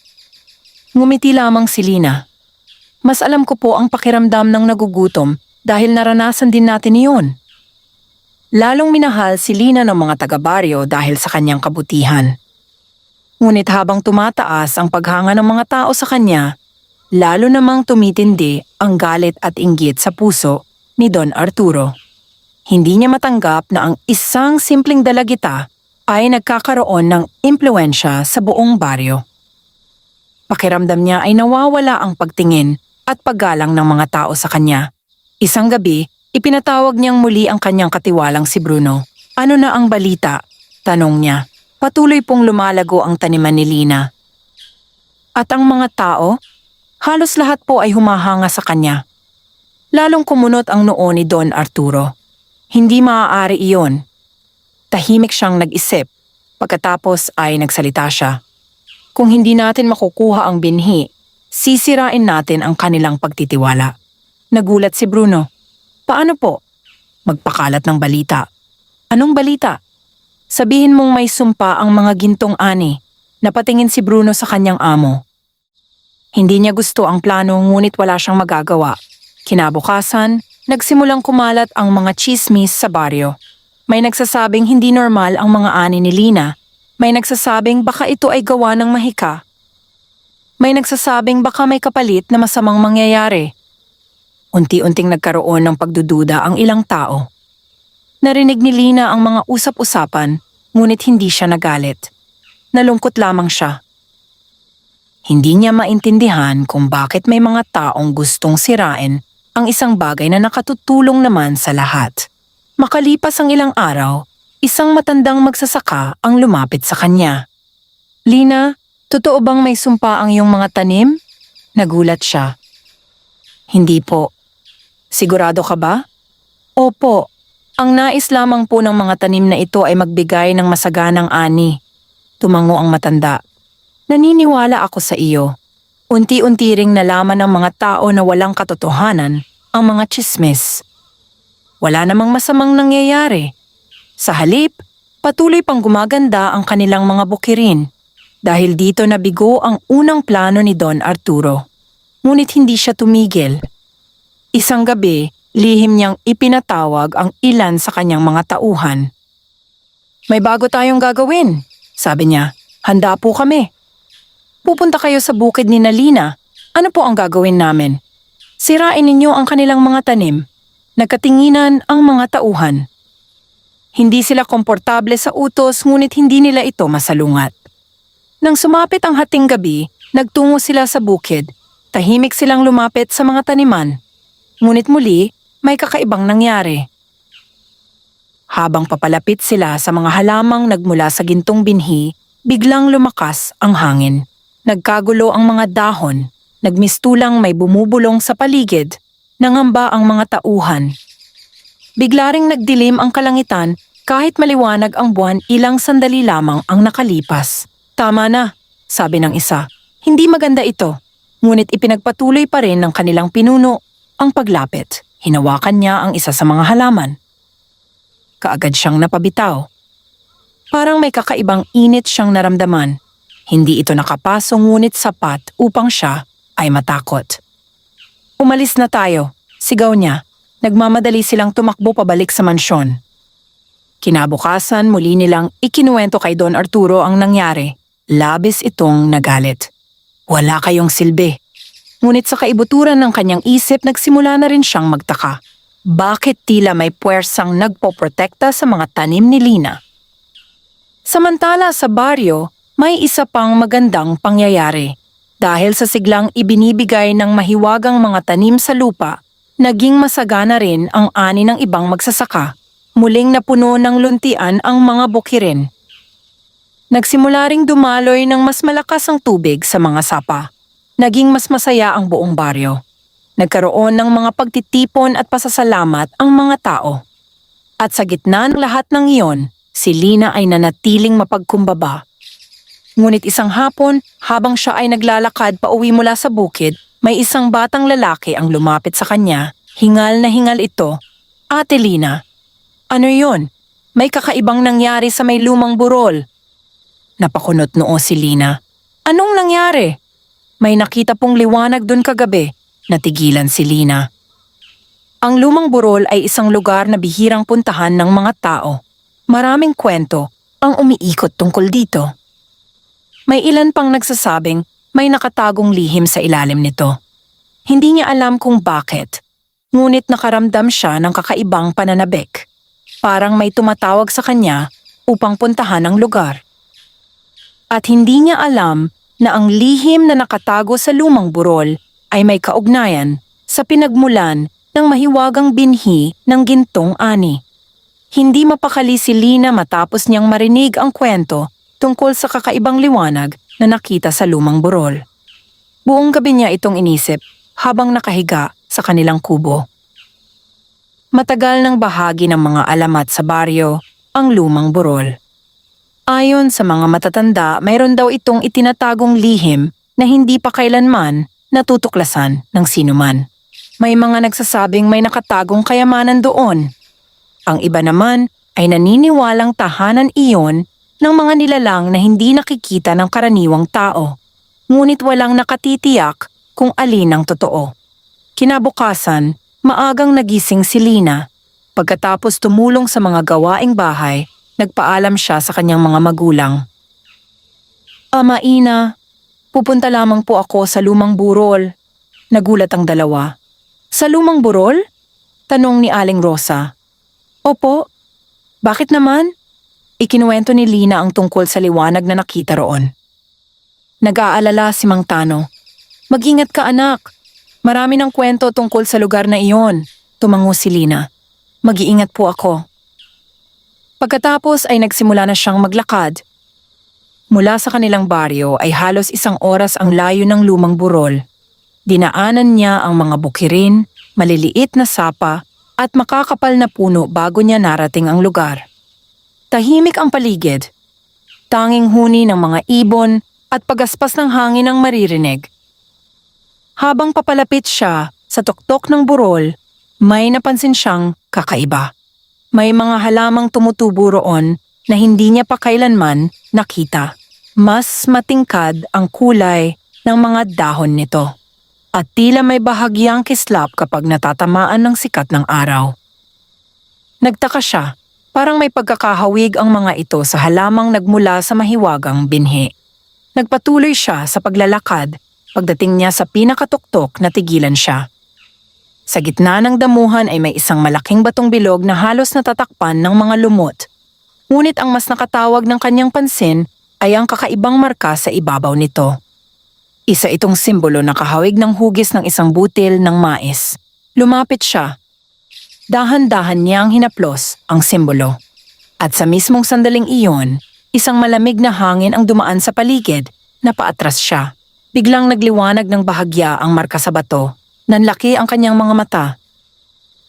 Speaker 1: Ngumiti lamang si Lina. Mas alam ko po ang pakiramdam ng nagugutom dahil naranasan din natin iyon. Lalong minahal si Lina ng mga taga-baryo dahil sa kanyang kabutihan. Ngunit habang tumataas ang paghanga ng mga tao sa kanya, lalo namang tumitindi ang galit at inggit sa puso ni Don Arturo. Hindi niya matanggap na ang isang simpleng dalagita ay nagkakaroon ng impluwensya sa buong baryo. Pakiramdam niya ay nawawala ang pagtingin at paggalang ng mga tao sa kanya. Isang gabi, ipinatawag niyang muli ang kanyang katiwalang si Bruno. Ano na ang balita? Tanong niya. Patuloy pong lumalago ang taniman ni Lina. At ang mga tao? Halos lahat po ay humahanga sa kanya. Lalong kumunot ang noo ni Don Arturo. Hindi maaari iyon. Tahimik siyang nag-isip. Pagkatapos ay nagsalita siya. Kung hindi natin makukuha ang binhi, sisirain natin ang kanilang pagtitiwala. Nagulat si Bruno. Paano po? Magpakalat ng balita. Anong balita? Sabihin mong may sumpa ang mga gintong ani. Napatingin si Bruno sa kanyang amo. Hindi niya gusto ang plano ngunit wala siyang magagawa. Kinabukasan, nagsimulang kumalat ang mga tsismis sa baryo. May nagsasabing hindi normal ang mga ani ni Lina. May nagsasabing baka ito ay gawa ng mahika. May nagsasabing baka may kapalit na masamang mangyayari. Unti-unting nagkaroon ng pagdududa ang ilang tao. Narinig ni Lina ang mga usap-usapan, ngunit hindi siya nagalit. Nalungkot lamang siya. Hindi niya maintindihan kung bakit may mga taong gustong sirain ang isang bagay na nakatutulong naman sa lahat. Makalipas ang ilang araw, isang matandang magsasaka ang lumapit sa kanya. Lina, totoo bang may sumpa ang iyong mga tanim? Nagulat siya. Hindi po. Sigurado ka ba? Opo. Ang nais lamang po ng mga tanim na ito ay magbigay ng masaganang ani. Tumango ang matanda. Naniniwala ako sa iyo. Unti-unti ring nalaman ng mga tao na walang katotohanan ang mga tsismis. wala namang masamang nangyayari. Sa halip, patuloy pang gumaganda ang kanilang mga bukirin dahil dito nabigo ang unang plano ni Don Arturo. Ngunit hindi siya tumigil. Isang gabi, lihim niyang ipinatawag ang ilan sa kanyang mga tauhan. "May bago tayong gagawin," sabi niya. "Handa po kami. Pupunta kayo sa bukid ni Nalina. Ano po ang gagawin namin? Sirain ninyo ang kanilang mga tanim." Nagkatinginan ang mga tauhan. Hindi sila komportable sa utos ngunit hindi nila ito masalungat. Nang sumapit ang hating gabi, nagtungo sila sa bukid. Tahimik silang lumapit sa mga taniman. Ngunit muli, may kakaibang nangyari. Habang papalapit sila sa mga halamang nagmula sa gintong binhi, biglang lumakas ang hangin. Nagkagulo ang mga dahon, nagmistulang may bumubulong sa paligid, nangamba ang mga tauhan. Bigla ring nagdilim ang kalangitan kahit maliwanag ang buwan, ilang sandali lamang ang nakalipas. "Tama na," sabi ng isa. "Hindi maganda ito." Ngunit ipinagpatuloy pa rin ng kanilang pinuno ang paglapit. Hinawakan niya ang isa sa mga halaman. Kaagad siyang napabitaw. Parang may kakaibang init siyang naramdaman. Hindi ito nakapasok ngunit sapat upang siya ay matakot. "Umalis na tayo," sigaw niya. Nagmamadali silang tumakbo pabalik sa mansyon. Kinabukasan muli nilang ikinuwento kay Don Arturo ang nangyari. Labis itong nagalit. "Wala kayong silbi." Ngunit sa kaibuturan ng kanyang isip, nagsimula na rin siyang magtaka. Bakit tila may puwersang nagpoprotekta sa mga tanim ni Lina? Samantala sa baryo, may isa pang magandang pangyayari. Dahil sa siglang ibinibigay ng mahiwagang mga tanim sa lupa, naging masagana rin ang ani ng ibang magsasaka. Muling napuno ng luntian ang mga bukirin. Nagsimula ring dumaloy ng mas malakas ang tubig sa mga sapa. Naging mas masaya ang buong baryo. Nagkaroon ng mga pagtitipon at pasasalamat ang mga tao. At sa gitna ng lahat ng iyon, si Lina ay nanatiling mapagkumbaba. Ngunit isang hapon, habang siya ay naglalakad pauwi mula sa bukid, may isang batang lalaki ang lumapit sa kanya. Hingal na hingal ito. "Ate Lina, ano yon? May kakaibang nangyari sa may lumang burol." Napakunot noo si Lina. "Anong nangyari?" "May nakita pong liwanag dun kagabi." Natigilan si Lina. Ang lumang burol ay isang lugar na bihirang puntahan ng mga tao. Maraming kwento ang umiikot tungkol dito. May ilan pang nagsasabing may nakatagong lihim sa ilalim nito. Hindi niya alam kung bakit, ngunit nakaramdam siya ng kakaibang pananabik. Parang may tumatawag sa kanya upang puntahan ang lugar. At hindi niya alam na ang lihim na nakatago sa lumang burol ay may kaugnayan sa pinagmulan ng mahiwagang binhi ng gintong ani. Hindi mapakali si Lina matapos niyang marinig ang kwento tungkol sa kakaibang liwanag na nakita sa lumang burol. Buong gabi niya itong inisip habang nakahiga sa kanilang kubo. Matagal ng bahagi ng mga alamat sa baryo ang lumang burol. Ayon sa mga matatanda, mayroon daw itong itinatagong lihim na hindi pa kailanman natutuklasan ng sinuman. May mga nagsasabing may nakatagong kayamanan doon. Ang iba naman ay naniniwalang tahanan iyon ng mga nilalang na hindi nakikita ng karaniwang tao, ngunit walang nakatitiyak kung alin ang totoo. Kinabukasan, maagang nagising si Lina. Pagkatapos tumulong sa mga gawaing bahay, nagpaalam siya sa kanyang mga magulang. "Ama, Ina, pupunta lamang po ako sa lumang burol." Nagulat ang dalawa. "Sa lumang burol?" tanong ni Aling Rosa. "Opo." "Bakit naman?" Ikinuwento ni Lina ang tungkol sa liwanag na nakita roon. Nag-aalala si Mang Tano. "Mag-ingat ka, anak. Marami ng kwento tungkol sa lugar na iyon." Tumango si Lina. "Mag-iingat po ako." Pagkatapos ay nagsimula na siyang maglakad. Mula sa kanilang baryo ay halos 1 oras ang layo ng lumang burol. Dinaanan niya ang mga bukirin, maliliit na sapa at makakapal na puno bago niya narating ang lugar. Tahimik ang paligid. Tanging huni ng mga ibon at pagaspas ng hangin ang maririnig. Habang papalapit siya sa tuktok ng burol, May napansin siyang kakaiba. May mga halamang tumutubo roon na hindi niya pa kailanman nakita. Mas matingkad ang kulay ng mga dahon nito at tila may bahagyang kislap kapag natatamaan ng sikat ng araw. Nagtaka siya, parang may pagkakahawig ang mga ito sa halamang nagmula sa mahiwagang binhi. Nagpatuloy siya sa paglalakad. Pagdating niya sa pinakatuktok, natigilan siya. Sa gitna ng damuhan ay may isang malaking batong bilog na halos natatakpan ng mga lumot. Ngunit ang mas nakatawag ng kanyang pansin ay ang kakaibang marka sa ibabaw nito. Isa itong simbolo na kahawig ng hugis ng isang butil ng mais. Lumapit siya. Dahan-dahan niyang hinaplos ang simbolo. At sa mismong sandaling iyon, isang malamig na hangin ang dumaan sa paligid na paatras siya. Biglang nagliwanag ng bahagya ang marka sa bato. Nanlaki ang kanyang mga mata.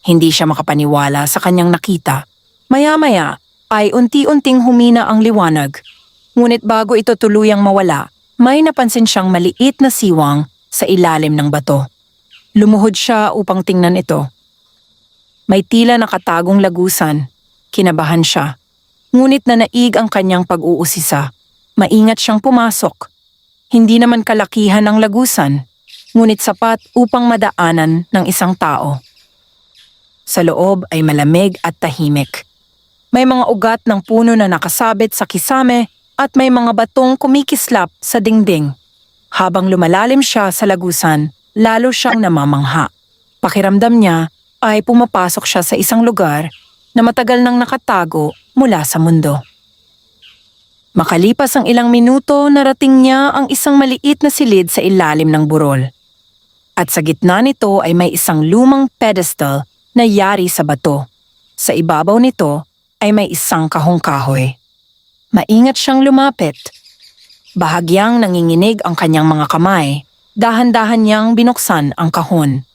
Speaker 1: Hindi siya makapaniwala sa kanyang nakita. Maya-maya ay unti-unting humina ang liwanag. Ngunit bago ito tuluyang mawala, may napansin siyang maliit na siwang sa ilalim ng bato. Lumuhod siya upang tingnan ito. May tila nakatagong lagusan. Kinabahan siya. Ngunit nanaig ang kanyang pag-uusisa. Maingat siyang pumasok. Hindi naman kalakihan ang lagusan, ngunit sapat upang madaanan ng isang tao. Sa loob ay malamig at tahimik. May mga ugat ng puno na nakasabit sa kisame at may mga batong kumikislap sa dingding. Habang lumalalim siya sa lagusan, lalo siyang namamangha. Pakiramdam niya ay pumapasok siya sa isang lugar na matagal nang nakatago mula sa mundo. Makalipas ang ilang minuto, narating niya ang isang maliit na silid sa ilalim ng burol. At sa gitna nito ay may isang lumang pedestal na yari sa bato. Sa ibabaw nito ay may isang kahong-kahoy. Maingat siyang lumapit. Bahagyang nanginginig ang kanyang mga kamay, dahan-dahan niyang binuksan ang kahon.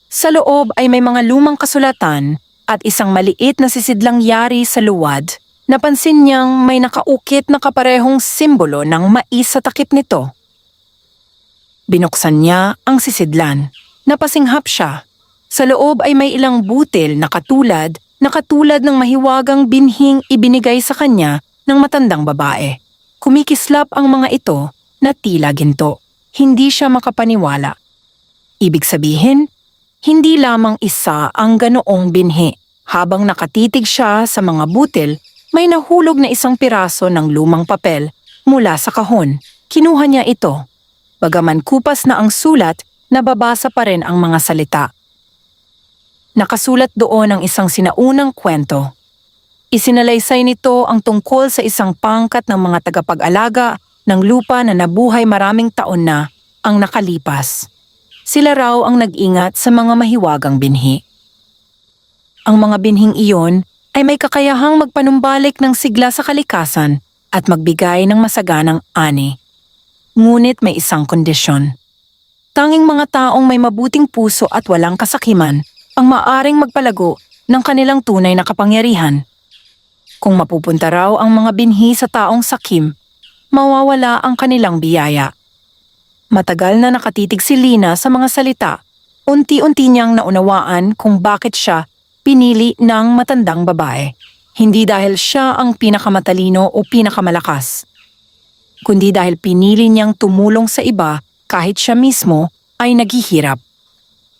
Speaker 1: Sa loob ay may mga lumang kasulatan at isang maliit na sisidlang yari sa luwad. Napansin niyang may nakaukit na kaparehong simbolo ng mais sa takip nito. Binuksan niya ang sisidlan. Napasinghap siya. Sa loob ay may ilang butil na katulad ng mahiwagang binhing ibinigay sa kanya ng matandang babae. Kumikislap ang mga ito na tila ginto. Hindi siya makapaniwala. Ibig sabihin, hindi lamang isa ang ganoong binhi. Habang nakatitig siya sa mga butil, may nahulog na isang piraso ng lumang papel mula sa kahon. Kinuha niya ito. Bagaman kupas na ang sulat, nababasa pa rin ang mga salita. Nakasulat doon ang isang sinaunang kwento. Isinalaysay nito ang tungkol sa isang pangkat ng mga tagapag-alaga ng lupa na nabuhay maraming taon na ang nakalipas. Sila raw ang nag-ingat sa mga mahiwagang binhi. Ang mga binhing iyon ay may kakayahang magpanumbalik ng sigla sa kalikasan at magbigay ng masaganang ani. Ngunit may isang kondisyon. Tanging mga taong may mabuting puso at walang kasakiman ang maaring magpalago ng kanilang tunay na kapangyarihan. Kung mapupunta raw ang mga binhi sa taong sakim, mawawala ang kanilang biyaya. Matagal na nakatitig si Lina sa mga salita. Unti-unti niyang naunawaan kung bakit siya pinili ng matandang babae. Hindi dahil siya ang pinakamatalino o pinakamalakas, kundi dahil pinili niyang tumulong sa iba kahit siya mismo ay naghihirap.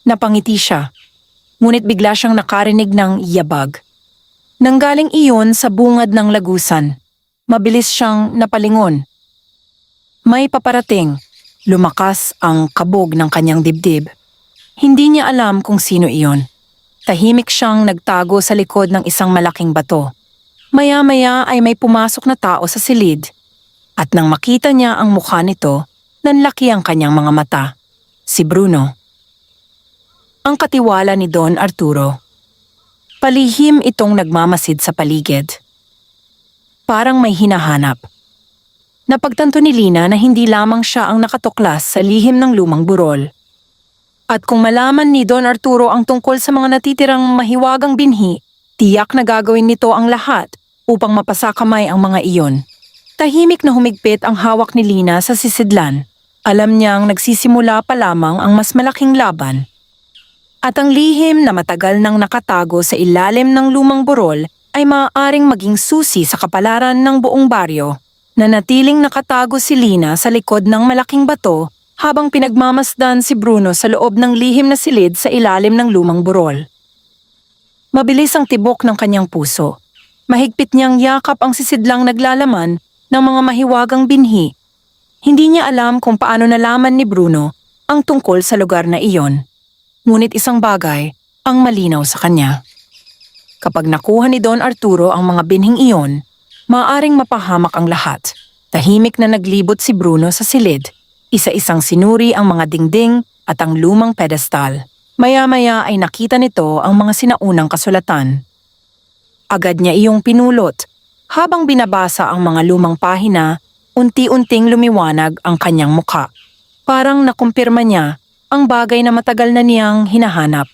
Speaker 1: Napangiti siya, ngunit bigla siyang nakarinig ng yabag. Nanggaling iyon sa bungad ng lagusan. Mabilis siyang napalingon. May paparating. Lumakas ang kabog ng kanyang dibdib. Hindi niya alam kung sino iyon. Tahimik siyang nagtago sa likod ng isang malaking bato. Maya-maya ay may pumasok na tao sa silid. At nang makita niya ang mukha nito, nanlaki ang kanyang mga mata. Si Bruno. Ang katiwala ni Don Arturo. Palihim itong nagmamasid sa paligid. Parang may hinahanap. Napagtanto ni Lina na hindi lamang siya ang nakatuklas sa lihim ng lumang burol. At kung malaman ni Don Arturo ang tungkol sa mga natitirang mahiwagang binhi, tiyak na gagawin nito ang lahat upang mapasakamay ang mga iyon. Tahimik na humigpit ang hawak ni Lina sa sisidlan. Alam niyang nagsisimula pa lamang ang mas malaking laban. At ang lihim na matagal nang nakatago sa ilalim ng lumang burol ay maaaring maging susi sa kapalaran ng buong baryo. Nanatiling nakatago si Lina sa likod ng malaking bato habang pinagmamasdan si Bruno sa loob ng lihim na silid sa ilalim ng lumang burol. Mabilis ang tibok ng kanyang puso. Mahigpit niyang yakap ang sisidlang naglalaman ng mga mahiwagang binhi. Hindi niya alam kung paano nalaman ni Bruno ang tungkol sa lugar na iyon. Ngunit isang bagay ang malinaw sa kanya. Kapag nakuha ni Don Arturo ang mga binhing iyon, maaaring mapahamak ang lahat. Tahimik na naglibot si Bruno sa silid. Isa-isang sinuri ang mga dingding at ang lumang pedestal. Maya-maya ay nakita nito ang mga sinaunang kasulatan. Agad niya iyong pinulot. Habang binabasa ang mga lumang pahina, unti-unting lumiwanag ang kanyang mukha. Parang nakumpirma niya ang bagay na matagal na niyang hinahanap.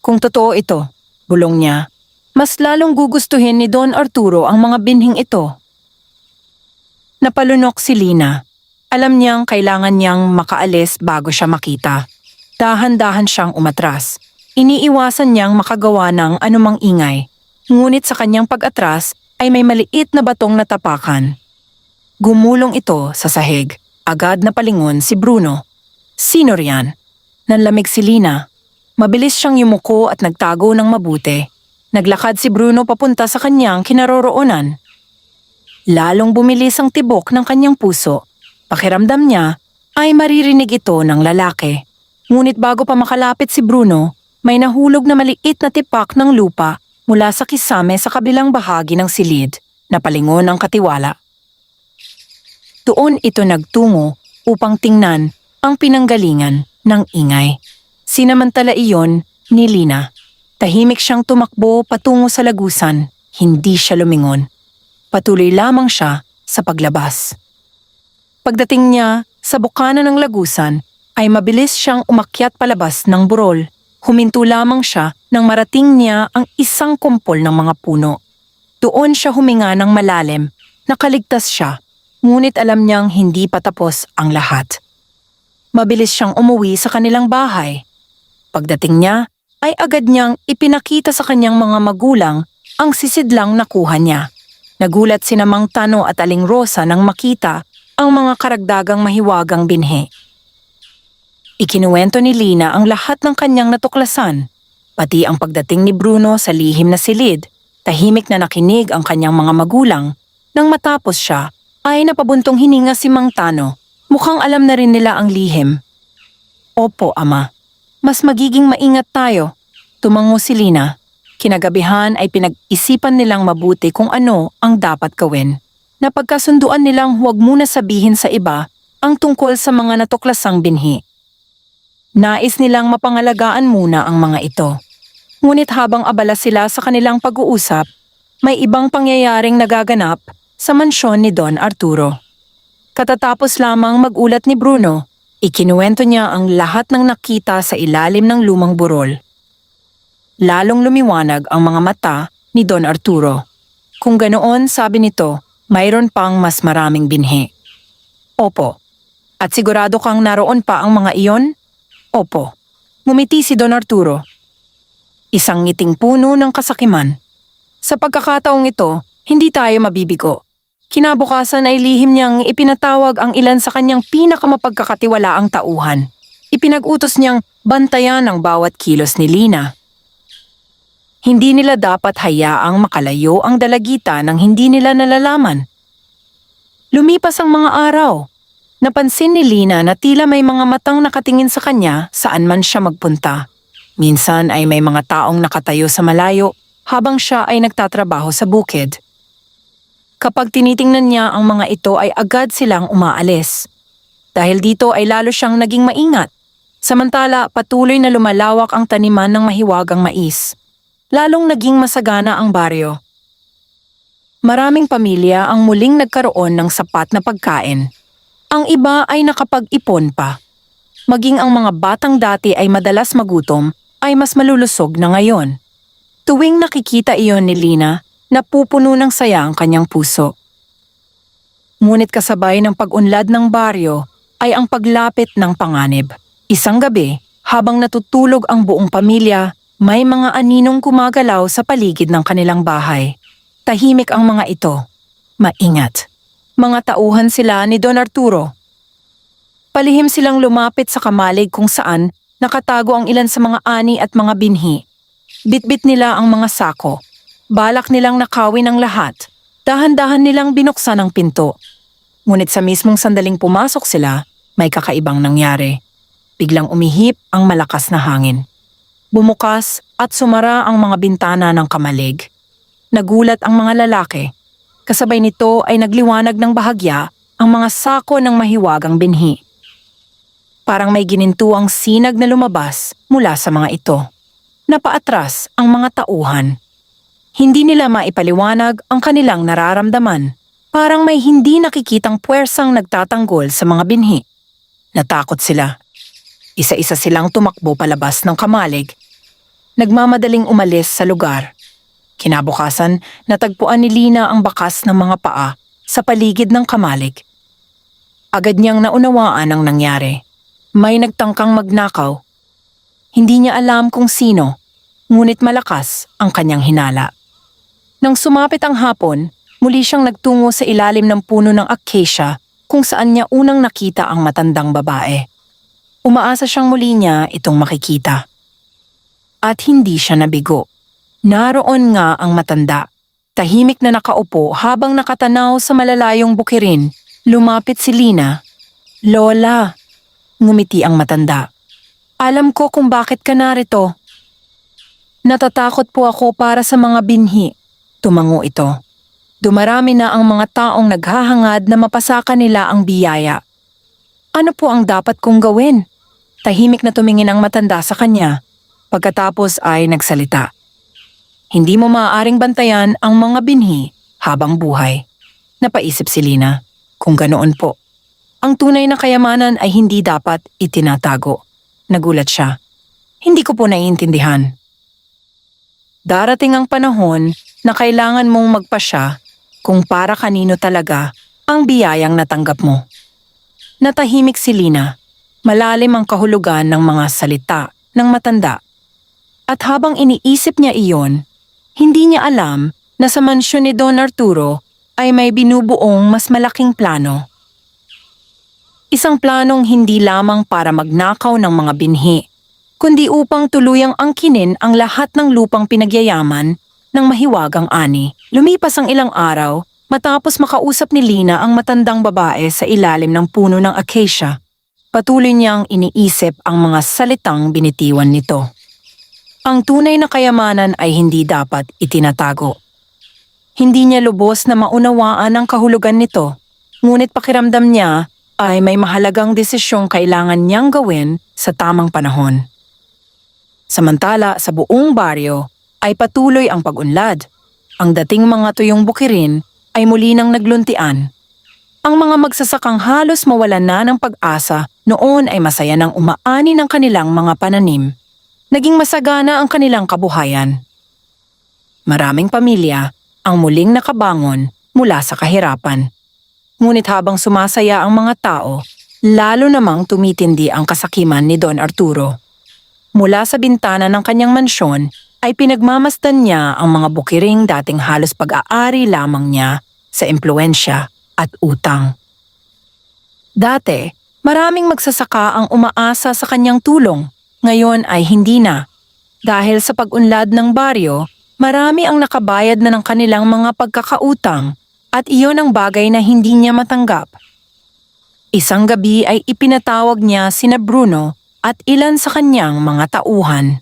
Speaker 1: Kung totoo ito, bulong niya, mas lalong gugustuhin ni Don Arturo ang mga binhing ito. Napalunok si Lina. Alam niyang kailangan niyang makaalis bago siya makita. Dahan-dahan siyang umatras. Iniiwasan niyang makagawa ng anumang ingay. Ngunit sa kanyang pag-atras ay may maliit na batong natapakan. Gumulong ito sa sahig. Agad na palingon si Bruno. Sino riyan? Nanlamig si Lina. Mabilis siyang yumuko at nagtago ng mabuti. Naglakad si Bruno papunta sa kanyang kinaroroonan. Lalong bumilis ang tibok ng kanyang puso. Pakiramdam niya ay maririnig ito ng lalaki. Ngunit bago pa makalapit si Bruno, may nahulog na maliit na tipak ng lupa mula sa kisame sa kabilang bahagi ng silid na palingon ang katiwala. Doon ito nagtungo upang tingnan ang pinanggalingan ng ingay. Sinamantala iyon ni Lina. Tahimik siyang tumakbo patungo sa lagusan. Hindi siya lumingon. Patuloy lamang siya sa paglabas. Pagdating niya sa bukana ng lagusan, ay mabilis siyang umakyat palabas ng burol. Huminto lamang siya nang marating niya ang isang kumpol ng mga puno. Doon siya huminga ng malalim. Nakaligtas siya, ngunit alam niyang hindi pa tapos ang lahat. Mabilis siyang umuwi sa kanilang bahay. Pagdating niya, ay agad niyang ipinakita sa kanyang mga magulang ang sisidlang nakuha niya. Nagulat sina Mang Tano at Aling Rosa nang makita ang mga karagdagang mahiwagang binhi. Ikinuwento ni Lina ang lahat ng kanyang natuklasan, pati ang pagdating ni Bruno sa lihim na silid. Tahimik na nakinig ang kanyang mga magulang. Nang matapos siya, ay napabuntong hininga si Mang Tano. Mukhang alam na rin nila ang lihim. Opo, Ama. Mas magiging maingat tayo. Tumango si Lina. Kinagabihan ay pinag-isipan nilang mabuti kung ano ang dapat gawin. Napagkasunduan nilang huwag muna sabihin sa iba ang tungkol sa mga natuklasang binhi. Nais nilang mapangalagaan muna ang mga ito. Ngunit habang abala sila sa kanilang pag-uusap, may ibang pangyayaring nagaganap sa mansyon ni Don Arturo. Katatapos lamang magulat ni Bruno, ikinuwento niya ang lahat ng nakita sa ilalim ng lumang burol. Lalong lumiwanag ang mga mata ni Don Arturo. Kung ganoon, sabi nito, mayroon pang mas maraming binhi. Opo. At sigurado kang naroon pa ang mga iyon? Opo. Ngumiti si Don Arturo. Isang ngiting puno ng kasakiman. Sa pagkakataong ito, hindi tayo mabibigo. Kinabukasan ay lihim niyang ipinatawag ang ilan sa kanyang pinakamapagkakatiwalaang tauhan. Ipinag-utos niyang bantayan ang bawat kilos ni Lina. Hindi nila dapat hayaang makalayo ang dalagita nang hindi nila nalalaman. Lumipas ang mga araw. Napansin ni Lina na tila may mga matang nakatingin sa kanya saan man siya magpunta. Minsan ay may mga taong nakatayo sa malayo habang siya ay nagtatrabaho sa bukid. Kapag tinitingnan niya ang mga ito ay agad silang umaalis. Dahil dito ay lalo siyang naging maingat. Samantala patuloy na lumalawak ang taniman ng mahiwagang mais. Lalong naging masagana ang baryo. Maraming pamilya ang muling nagkaroon ng sapat na pagkain. Ang iba ay nakapag-ipon pa. Maging ang mga batang dati ay madalas magutom ay mas malulusog na ngayon. Tuwing nakikita iyon ni Lina, napupuno ng saya ang kanyang puso. Ngunit kasabay ng pag-unlad ng baryo ay ang paglapit ng panganib. Isang gabi, Habang natutulog ang buong pamilya, may mga aninong gumagalaw sa paligid ng kanilang bahay. Tahimik ang mga ito. Maingat. Mga tauhan sila ni Don Arturo. Palihim silang lumapit sa kamalig kung saan nakatago ang ilan sa mga ani at mga binhi. Bitbit nila ang mga sako. Balak nilang nakawin ang lahat. Dahan-dahan nilang binuksan ang pinto. Ngunit sa mismong sandaling pumasok sila, may kakaibang nangyari. Biglang umihip ang malakas na hangin. Bumukas at sumara ang mga bintana ng kamalig. Nagulat ang mga lalaki. Kasabay nito ay nagliwanag ng bahagya ang mga sako ng mahiwagang binhi. Parang may ginintuang sinag na lumabas mula sa mga ito. Napaatras ang mga tauhan. Hindi nila maipaliwanag ang kanilang nararamdaman. Parang may hindi nakikitang puwersang nagtatanggol sa mga binhi. Natakot sila. Isa-isa silang tumakbo palabas ng kamalig. Nagmamadaling umalis sa lugar. Kinabukasan, natagpuan ni Lina ang bakas ng mga paa sa paligid ng kamalig. Agad niyang naunawaan ang nangyari. May nagtangkang magnakaw. Hindi niya alam kung sino, ngunit malakas ang kanyang hinala. Nang sumapit ang hapon, muli siyang nagtungo sa ilalim ng puno ng acacia kung saan niya unang nakita ang matandang babae. Umaasa siyang muli niya itong makikita. At hindi siya nabigo. Naroon nga ang matanda. Tahimik na nakaupo habang nakatanaw sa malalayong bukirin. Lumapit si Lina. "Lola," ngumiti ang matanda. "Alam ko kung bakit ka narito." "Natatakot po ako para sa mga binhi," tumango ito. Dumarami na ang mga taong naghahangad na mapasaka nila ang biyaya. "Ano po ang dapat kong gawin?" Tahimik na tumingin ang matanda sa kanya. Pagkatapos ay nagsalita. "Hindi mo maaaring bantayan ang mga binhi habang buhay." Napaisip si Lina. Kung ganoon po, ang tunay na kayamanan ay hindi dapat itinatago. Nagulat siya. "Hindi ko po naiintindihan." "Darating ang panahon na kailangan mong magpasya kung para kanino talaga ang biyayang natanggap mo." Natahimik si Lina. Malalim ang kahulugan ng mga salita ng matanda. At habang iniisip niya iyon, hindi niya alam na sa mansyon ni Don Arturo ay may binubuong mas malaking plano. Isang planong hindi lamang para magnakaw ng mga binhi, kundi upang tuluyang angkinin ang lahat ng lupang pinagyayaman ng mahiwagang ani. Lumipas ang ilang araw matapos makausap ni Lina ang matandang babae sa ilalim ng puno ng acacia. Patuloy niyang iniisip ang mga salitang binitiwan nito. Ang tunay na kayamanan ay hindi dapat itinatago. Hindi niya lubos na maunawaan ang kahulugan nito, ngunit pakiramdam niya ay may mahalagang desisyong kailangan niyang gawin sa tamang panahon. Samantala sa buong baryo ay patuloy ang pag-unlad. Ang dating mga tuyong bukirin ay muli nang nagluntian. Ang mga magsasakang halos mawalan na ng pag-asa noon ay masaya ng umaani ng kanilang mga pananim. Naging masagana ang kanilang kabuhayan. Maraming pamilya ang muling nakabangon mula sa kahirapan. Ngunit habang sumasaya ang mga tao, lalo namang tumitindi ang kasakiman ni Don Arturo. Mula sa bintana ng kanyang mansyon ay pinagmamasdan niya ang mga bukiring dating halos pag-aari lamang niya sa impluwensya at utang. Dati, maraming magsasaka ang umaasa sa kanyang tulong. Ngayon ay hindi na. Dahil sa pag-unlad ng baryo, marami ang nakabayad na ng kanilang mga pagkakautang at iyon ang bagay na hindi niya matanggap. Isang gabi ay ipinatawag niya sina Bruno at ilan sa kanyang mga tauhan.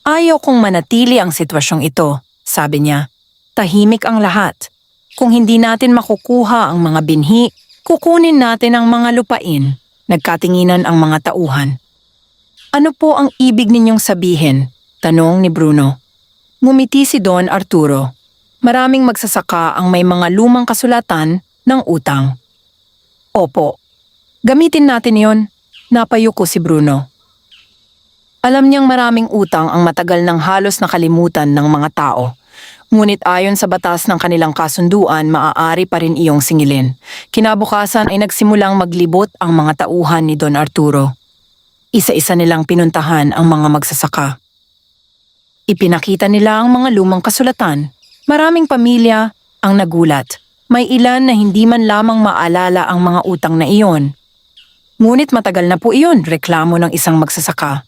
Speaker 1: "Ayaw kong manatili ang sitwasyong ito," sabi niya. "Tahimik ang lahat. Kung hindi natin makukuha ang mga binhi, kukunin natin ang mga lupain." Nagkatinginan ang mga tauhan. "Ano po ang ibig ninyong sabihin?" tanong ni Bruno. Ngumiti si Don Arturo. "Maraming magsasaka ang may mga lumang kasulatan ng utang." "Opo. Gamitin natin yon," napayuko si Bruno. Alam niyang maraming utang ang matagal nang halos nakalimutan ng mga tao. Ngunit ayon sa batas ng kanilang kasunduan, maaari pa rin iyong singilin. Kinabukasan ay nagsimulang maglibot ang mga tauhan ni Don Arturo. Isa-isa nilang pinuntahan ang mga magsasaka. Ipinakita nila ang mga lumang kasulatan. Maraming pamilya ang nagulat. May ilan na hindi man lamang maalala ang mga utang na iyon. Ngunit matagal na po iyon, reklamo ng isang magsasaka.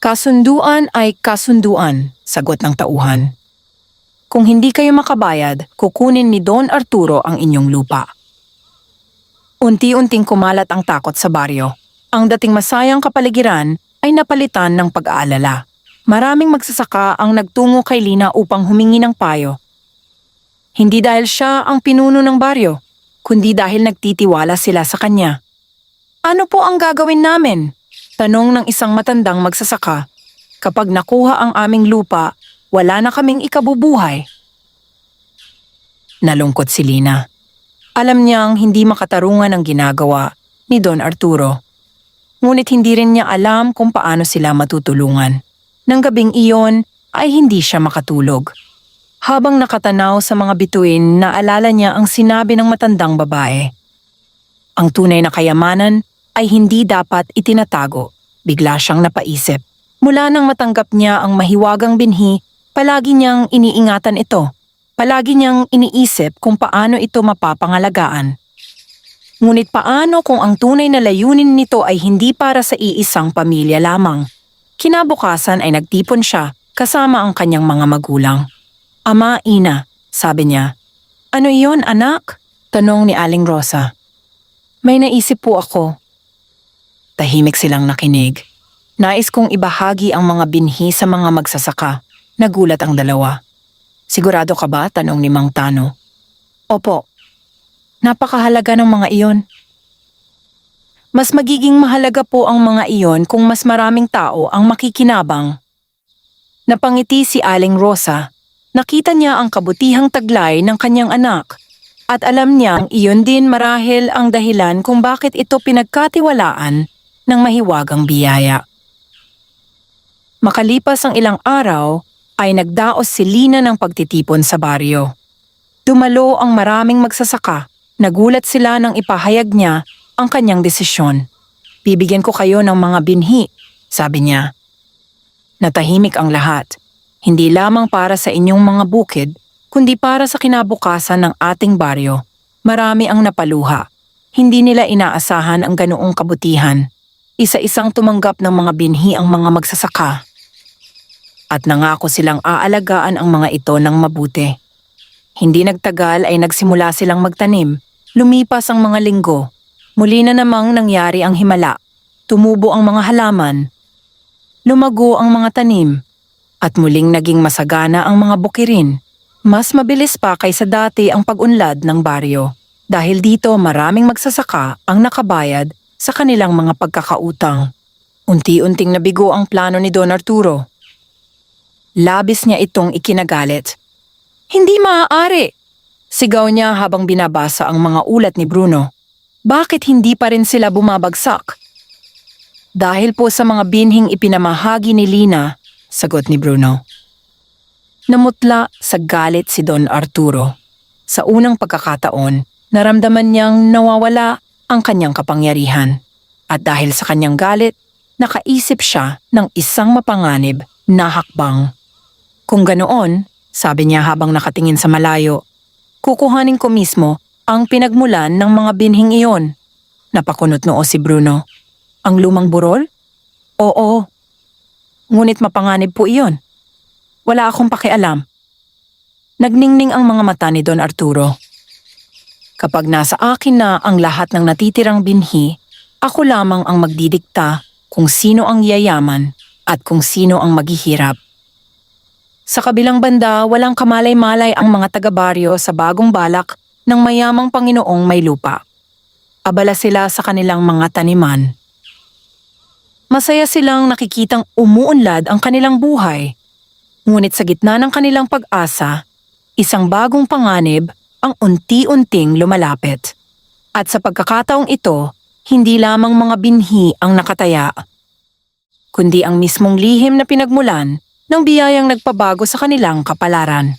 Speaker 1: Kasunduan ay kasunduan, sagot ng tauhan. Kung hindi kayo makabayad, kukunin ni Don Arturo ang inyong lupa. Unti-unting kumalat ang takot sa baryo. Ang dating masayang kapaligiran ay napalitan ng pag-aalala. Maraming magsasaka ang nagtungo kay Lina upang humingi ng payo. Hindi dahil siya ang pinuno ng baryo, kundi dahil nagtitiwala sila sa kanya. Ano po ang gagawin namin? Tanong ng isang matandang magsasaka. Kapag nakuha ang aming lupa, wala na kaming ikabubuhay. Nalungkot si Lina. Alam niyang hindi makatarungan ang ginagawa ni Don Arturo. Ngunit hindi rin niya alam kung paano sila matutulungan. Nang gabing iyon ay hindi siya makatulog. Habang nakatanaw sa mga bituin, naalala niya ang sinabi ng matandang babae. Ang tunay na kayamanan ay hindi dapat itinatago. Bigla siyang napaisip. Mula nang matanggap niya ang mahiwagang binhi, palagi niyang iniingatan ito. Palagi niyang iniisip kung paano ito mapapangalagaan. Ngunit paano kung ang tunay na layunin nito ay hindi para sa iisang pamilya lamang? Kinabukasan ay nagtipon siya kasama ang kanyang mga magulang. Ama, ina, sabi niya. Ano iyon, anak? Tanong ni Aling Rosa. May naisip po ako. Tahimik silang nakinig. Nais kong ibahagi ang mga binhi sa mga magsasaka. Nagulat ang dalawa. Sigurado ka ba? Tanong ni Mang Tano. Opo. Napakahalaga ng mga iyon. Mas magiging mahalaga po ang mga iyon kung mas maraming tao ang makikinabang. Napangiti si Aling Rosa. Nakita niya ang kabutihang taglay ng kanyang anak at alam niyang iyon din marahil ang dahilan kung bakit ito pinagkatiwalaan ng mahiwagang biyaya. Makalipas ang ilang araw ay nagdaos si Lina ng pagtitipon sa baryo. Dumalo ang maraming magsasaka. Nagulat sila nang ipahayag niya ang kanyang desisyon. Bibigyan ko kayo ng mga binhi, sabi niya. Natahimik ang lahat. Hindi lamang para sa inyong mga bukid, kundi para sa kinabukasan ng ating baryo. Marami ang napaluha. Hindi nila inaasahan ang ganoong kabutihan. Isa-isang tumanggap ng mga binhi ang mga magsasaka. At nangako silang aalagaan ang mga ito ng mabuti. Hindi nagtagal ay nagsimula silang magtanim. Lumipas ang mga linggo. Muli na namang nangyari ang himala. Tumubo ang mga halaman. Lumago ang mga tanim. At muling naging masagana ang mga bukirin. Mas mabilis pa kaysa dati ang pag-unlad ng baryo. Dahil dito maraming magsasaka ang nakabayad sa kanilang mga pagkakautang. Unti-unting nabigo ang plano ni Don Arturo. Labis niya itong ikinagalit. Hindi maaari! Sigaw niya habang binabasa ang mga ulat ni Bruno. Bakit hindi pa rin sila bumabagsak? Dahil po sa mga binhing ipinamahagi ni Lina, sagot ni Bruno. Namutla sa galit si Don Arturo. Sa unang pagkakataon, naramdaman niyang nawawala ang kanyang kapangyarihan. At dahil sa kanyang galit, nakaisip siya ng isang mapanganib na hakbang. Kung ganoon, sabi niya habang nakatingin sa malayo, kukuhanin ko mismo ang pinagmulan ng mga binhing iyon. Napakunot noo si Bruno. Ang lumang burol? Oo. Ngunit mapanganib po iyon. Wala akong pakialam. Nagningning ang mga mata ni Don Arturo. Kapag nasa akin na ang lahat ng natitirang binhi, ako lamang ang magdidikta kung sino ang yayaman at kung sino ang maghihirap. Sa kabilang banda, walang kamalay-malay ang mga taga-baryo sa bagong balak ng mayamang Panginoong may lupa. Abala sila sa kanilang mga taniman. Masaya silang nakikitang umuunlad ang kanilang buhay. Ngunit sa gitna ng kanilang pag-asa, isang bagong panganib ang unti-unting lumalapit. At sa pagkakataong ito, hindi lamang mga binhi ang nakataya, kundi ang mismong lihim na pinagmulan ng biyayang nagpabago sa kanilang kapalaran.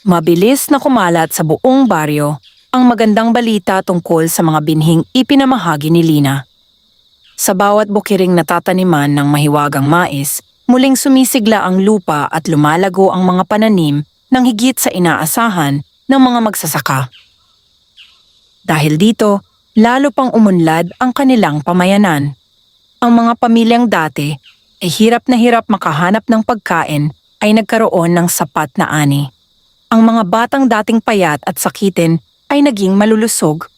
Speaker 1: Mabilis na kumalat sa buong baryo ang magandang balita tungkol sa mga binhing ipinamahagi ni Lina. Sa bawat bukiring natataniman ng mahiwagang mais, muling sumisigla ang lupa at lumalago ang mga pananim ng higit sa inaasahan ng mga magsasaka. Dahil dito, lalo pang umunlad ang kanilang pamayanan. Ang mga pamilyang dati ay hirap na hirap makahanap ng pagkain ay nagkaroon ng sapat na ani. Ang mga batang dating payat at sakitin ay naging malulusog.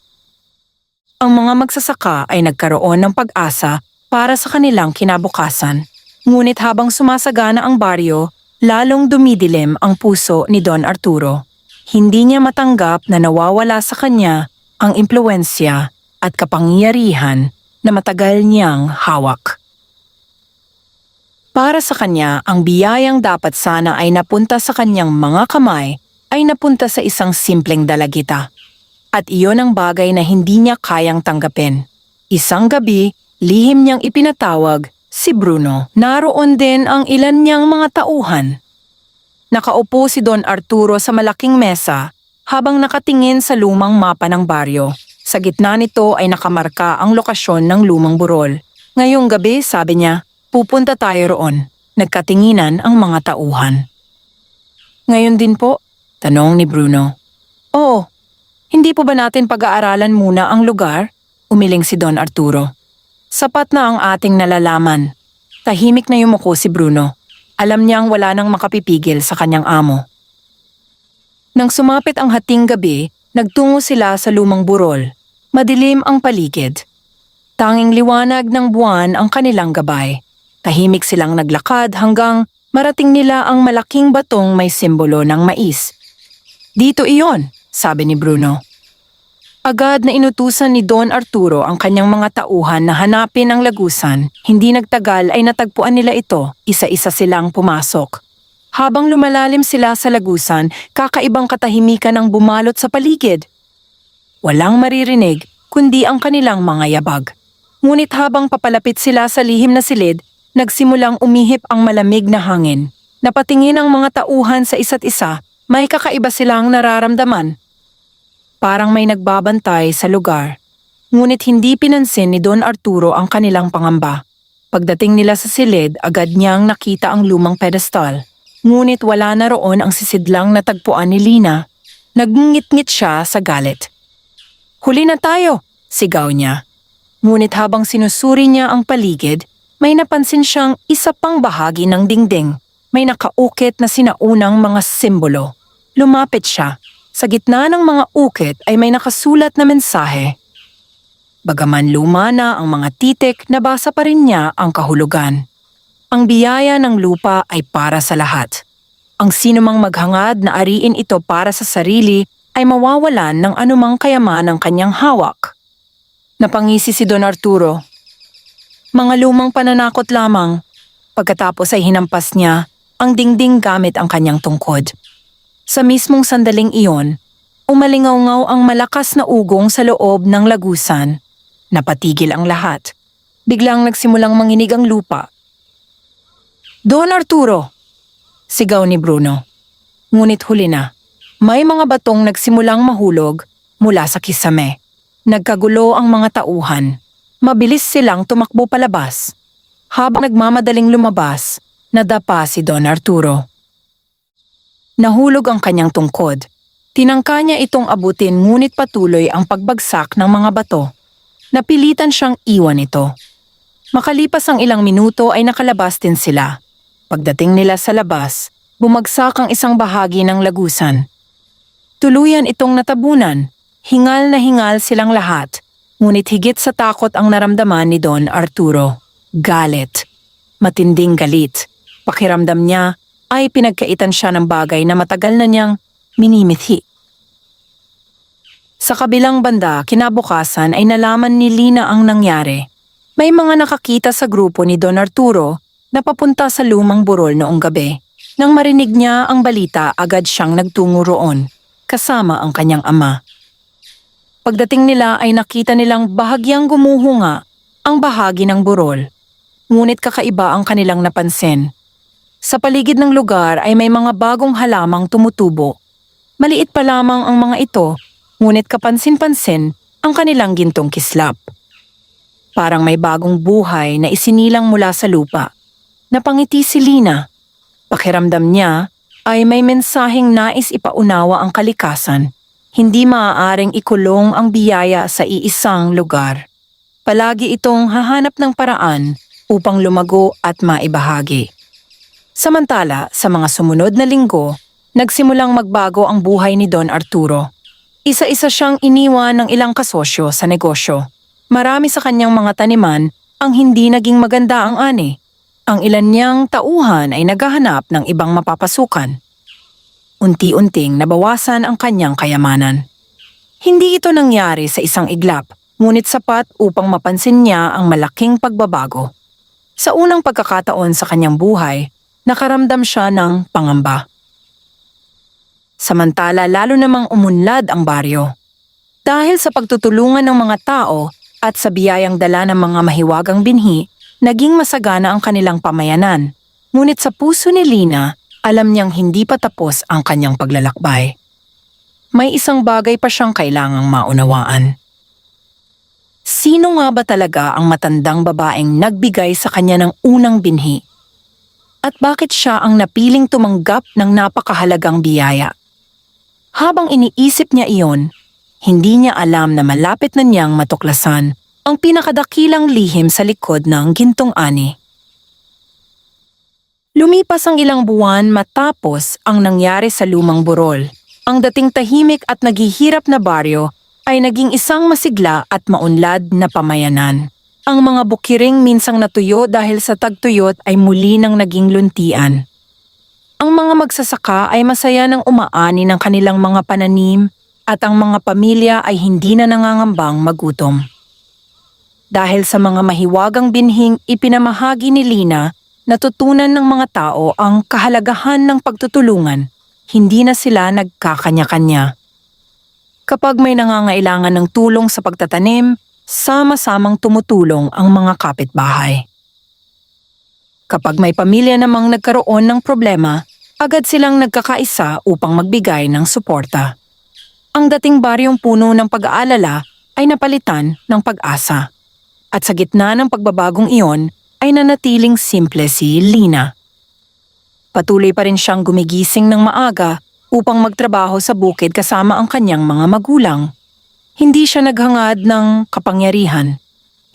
Speaker 1: Ang mga magsasaka ay nagkaroon ng pag-asa para sa kanilang kinabukasan. Ngunit habang sumasagana ang baryo, lalong dumidilim ang puso ni Don Arturo. Hindi niya matanggap na nawawala sa kanya ang impluwensya at kapangyarihan na matagal niyang hawak. Para sa kanya, ang biyayang dapat sana ay napunta sa kanyang mga kamay ay napunta sa isang simpleng dalagita. At iyon ang bagay na hindi niya kayang tanggapin. Isang gabi, lihim niyang ipinatawag si Bruno. Naroon din ang ilan niyang mga tauhan. Nakaupo si Don Arturo sa malaking mesa habang nakatingin sa lumang mapa ng baryo. Sa gitna nito ay nakamarka ang lokasyon ng lumang burol. Ngayong gabi, sabi niya, pupunta tayo roon. Nagkatinginan ang mga tauhan. Ngayon din po? Tanong ni Bruno. Oo. Hindi po ba natin pag-aaralan muna ang lugar? Umiling si Don Arturo. Sapat na ang ating nalalaman. Tahimik na yumuko si Bruno. Alam niyang wala nang makapipigil sa kanyang amo. Nang sumapit ang hating gabi, nagtungo sila sa lumang burol. Madilim ang paligid. Tanging liwanag ng buwan ang kanilang gabay. Tahimik silang naglakad hanggang marating nila ang malaking batong may simbolo ng mais. Dito iyon, sabi ni Bruno. Agad na inutusan ni Don Arturo ang kanyang mga tauhan na hanapin ang lagusan. Hindi nagtagal ay natagpuan nila ito, isa-isa silang pumasok. Habang lumalalim sila sa lagusan, kakaibang katahimikan ang bumalot sa paligid. Walang maririnig kundi ang kanilang mga yabag. Ngunit habang papalapit sila sa lihim na silid, nagsimulang umihip ang malamig na hangin. Napatingin ang mga tauhan sa isa't isa, may kakaiba silang nararamdaman. Parang may nagbabantay sa lugar. Ngunit hindi pinansin ni Don Arturo ang kanilang pangamba. Pagdating nila sa silid, agad niyang nakita ang lumang pedestal. Ngunit wala na roon ang sisidlang natagpuan ni Lina. Nagngit-ngit siya sa galit. Huli na tayo, sigaw niya. Ngunit habang sinusuri niya ang paligid, may napansin siyang isa pang bahagi ng dingding. May nakaukit na sinaunang mga simbolo. Lumapit siya. Sa gitna ng mga ukit ay may nakasulat na mensahe. Bagaman luma na ang mga titik, nabasa pa rin niya ang kahulugan. Ang biyaya ng lupa ay para sa lahat. Ang sinumang maghangad na ariin ito para sa sarili ay mawawalan ng anumang kayaman ng kanyang hawak. Napangisi si Don Arturo. Mga lumang pananakot lamang. Pagkatapos ay hinampas niya ang dingding gamit ang kanyang tungkod. Sa mismong sandaling iyon, umalingaw-ngaw ang malakas na ugong sa loob ng lagusan. Napatigil ang lahat. Biglang nagsimulang manginig ang lupa. Don Arturo! Sigaw ni Bruno. Ngunit huli na. May mga batong nagsimulang mahulog mula sa kisame. Nagkagulo ang mga tauhan. Mabilis silang tumakbo palabas. Habang nagmamadaling lumabas, nadapa si Don Arturo. Nahulog ang kanyang tungkod. Tinangka niya itong abutin ngunit patuloy ang pagbagsak ng mga bato. Napilitan siyang iwan ito. Makalipas ang ilang minuto ay nakalabas din sila. Pagdating nila sa labas, bumagsak ang isang bahagi ng lagusan. Tuluyan itong natabunan. Hingal na hingal silang lahat. Ngunit higit sa takot ang naramdaman ni Don Arturo. Galit. Matinding galit. Pakiramdam niya ay pinagkaitan siya ng bagay na matagal na niyang minimithi. Sa kabilang banda, kinabukasan ay nalaman ni Lina ang nangyari. May mga nakakita sa grupo ni Don Arturo na papunta sa lumang burol noong gabi. Nang marinig niya ang balita, agad siyang nagtungo roon, kasama ang kanyang ama. Pagdating nila ay nakita nilang bahagyang gumuhunga ang bahagi ng burol. Ngunit kakaiba ang kanilang napansin. Sa paligid ng lugar ay may mga bagong halamang tumutubo. Maliit pa lamang ang mga ito, ngunit kapansin-pansin ang kanilang gintong kislap. Parang may bagong buhay na isinilang mula sa lupa. Napangiti si Lina. Pakiramdam niya ay may mensaheng nais ipaunawa ang kalikasan. Hindi maaaring ikulong ang biyaya sa iisang lugar. Palagi itong hahanap ng paraan upang lumago at maibahagi. Samantala, sa mga sumunod na linggo, nagsimulang magbago ang buhay ni Don Arturo. Isa-isa siyang iniwan ng ilang kasosyo sa negosyo. Marami sa kanyang mga taniman ang hindi naging maganda ang ani. Ang ilan niyang tauhan ay naghahanap ng ibang mapapasukan. Unti-unting nabawasan ang kanyang kayamanan. Hindi ito nangyari sa isang iglap, ngunit sapat upang mapansin niya ang malaking pagbabago. Sa unang pagkakataon sa kanyang buhay, nakaramdam siya ng pangamba. Samantala lalo namang umunlad ang baryo. Dahil sa pagtutulungan ng mga tao at sa biyayang dala ng mga mahiwagang binhi, naging masagana ang kanilang pamayanan. Ngunit sa puso ni Lina, alam niyang hindi pa tapos ang kanyang paglalakbay. May isang bagay pa siyang kailangang maunawaan. Sino nga ba talaga ang matandang babaeng nagbigay sa kanya ng unang binhi? At bakit siya ang napiling tumanggap ng napakahalagang biyaya? Habang iniisip niya iyon, hindi niya alam na malapit na niyang matuklasan ang pinakadakilang lihim sa likod ng gintong ani. Lumipas ang ilang buwan matapos ang nangyari sa Lumang Burol. Ang dating tahimik at naghihirap na baryo ay naging isang masigla at maunlad na pamayanan. Ang mga bukiring minsang natuyo dahil sa tagtuyot ay muli nang naging luntian. Ang mga magsasaka ay masaya ng umaani ng kanilang mga pananim at ang mga pamilya ay hindi na nangangambang magutom. Dahil sa mga mahiwagang binhing ipinamahagi ni Lina, natutunan ng mga tao ang kahalagahan ng pagtutulungan. Hindi na sila nagkakanya-kanya. Kapag may nangangailangan ng tulong sa pagtatanim, sama-samang tumutulong ang mga kapitbahay. Kapag may pamilya namang nagkaroon ng problema, agad silang nagkakaisa upang magbigay ng suporta. Ang dating baryong puno ng pag-aalala ay napalitan ng pag-asa. At sa gitna ng pagbabagong iyon ay nanatiling simple si Lina. Patuloy pa rin siyang gumigising ng maaga upang magtrabaho sa bukid kasama ang kanyang mga magulang. Hindi siya naghangad ng kapangyarihan.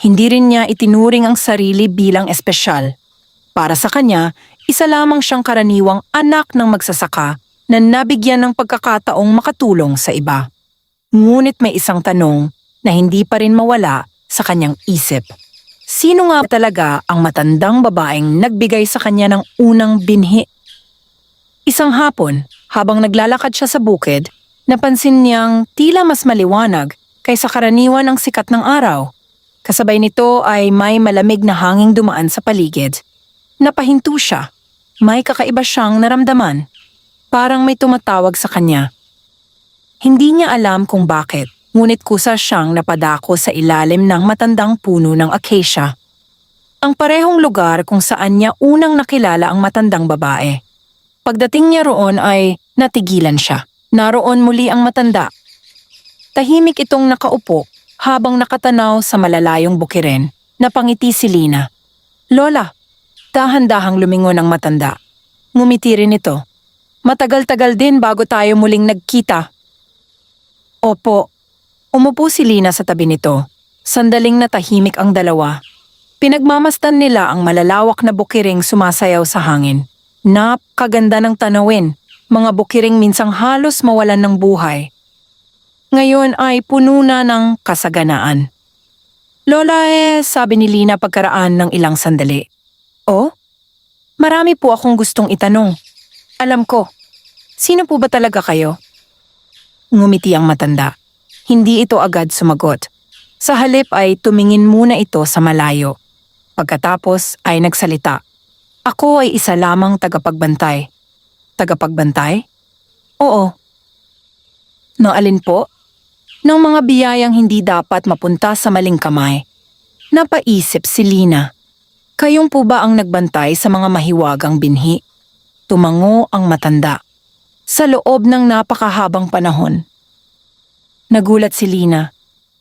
Speaker 1: Hindi rin niya itinuring ang sarili bilang espesyal. Para sa kanya, isa lamang siyang karaniwang anak ng magsasaka na nabigyan ng pagkakataong makatulong sa iba. Ngunit may isang tanong na hindi pa rin mawala sa kanyang isip. Sino nga talaga ang matandang babaeng nagbigay sa kanya ng unang binhi? Isang hapon, habang naglalakad siya sa bukid, napansin niyang tila mas maliwanag kaysa karaniwan ang sikat ng araw. Kasabay nito ay may malamig na hanging dumaan sa paligid. Napahinto siya. May kakaiba siyang naramdaman. Parang may tumatawag sa kanya. Hindi niya alam kung bakit, ngunit kusa siyang napadako sa ilalim ng matandang puno ng acacia. Ang parehong lugar kung saan niya unang nakilala ang matandang babae. Pagdating niya roon ay natigilan siya. Naroon muli ang matanda. Tahimik itong nakaupo habang nakatanaw sa malalayong bukirin. Napangiti si Lina. "Lola," dahan-dahang lumingon ang matanda. Ngumiti rin ito. "Matagal-tagal din bago tayo muling nagkita." "Opo." Umupo si Lina sa tabi nito. Sandaling natahimik ang dalawa. Pinagmamasdan nila ang malalawak na bukiring sumasayaw sa hangin. Napakaganda ng tanawin. Mga bukiring minsang halos mawalan ng buhay. Ngayon ay puno na ng kasaganaan. "Lola sabi ni Lina pagkaraan ng ilang sandali. "Oh? Marami po akong gustong itanong. Alam ko. Sino po ba talaga kayo?" Ngumiti ang matanda. Hindi ito agad sumagot. Sa halip ay tumingin muna ito sa malayo. Pagkatapos ay nagsalita. "Ako ay isa lamang tagapagbantay." "Tagapagbantay?" "Oo." "No alin po?" "Ng mga biyayang hindi dapat mapunta sa maling kamay." Napaisip si Lina. "Kayong po ba ang nagbantay sa mga mahiwagang binhi?" Tumango ang matanda. "Sa loob ng napakahabang panahon." Nagulat si Lina.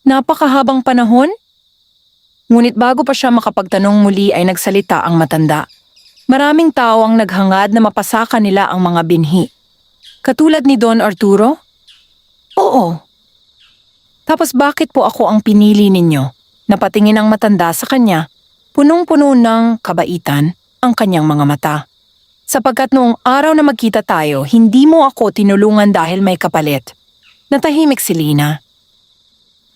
Speaker 1: "Napakahabang panahon?" Ngunit bago pa siya makapagtanong muli ay nagsalita ang matanda. Maraming tao ang naghangad na mapasakan nila ang mga binhi. Katulad ni Don Arturo? Oo. Tapos bakit po ako ang pinili ninyo? Napatingin ang matanda sa kanya, punong-puno ng kabaitan ang kanyang mga mata. Sapagkat noong araw na magkita tayo, hindi mo ako tinulungan dahil may kapalit. Natahimik si Lina.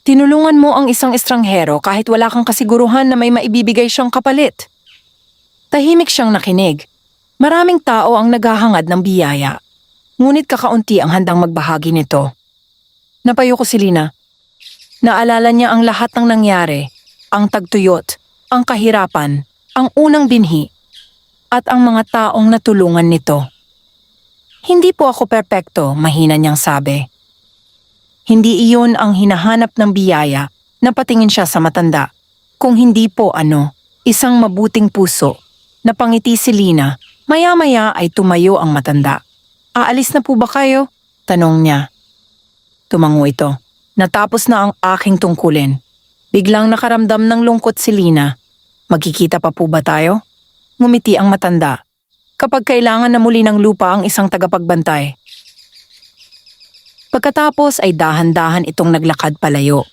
Speaker 1: Tinulungan mo ang isang estranghero kahit wala kang kasiguruhan na may maibibigay siyang kapalit. Tahimik siyang nakinig. Maraming tao ang naghahangad ng biyaya. Ngunit kakaunti ang handang magbahagi nito. Napayo ko si Lina. Naalala niya ang lahat ng nangyari, ang tagtuyot, ang kahirapan, ang unang binhi, at ang mga taong natulungan nito. Hindi po ako perpekto, mahina niyang sabi. Hindi iyon ang hinahanap ng biyaya, napatingin siya sa matanda. Kung hindi po isang mabuting puso. Napangiti si Lina, maya-maya ay tumayo ang matanda. Aalis na po ba kayo? Tanong niya. Tumango ito. Natapos na ang aking tungkulin. Biglang nakaramdam ng lungkot si Lina. Magkikita pa po ba tayo? Ngumiti ang matanda. Kapag kailangan na muli ng lupa ang isang tagapagbantay. Pagkatapos ay dahan-dahan itong naglakad palayo.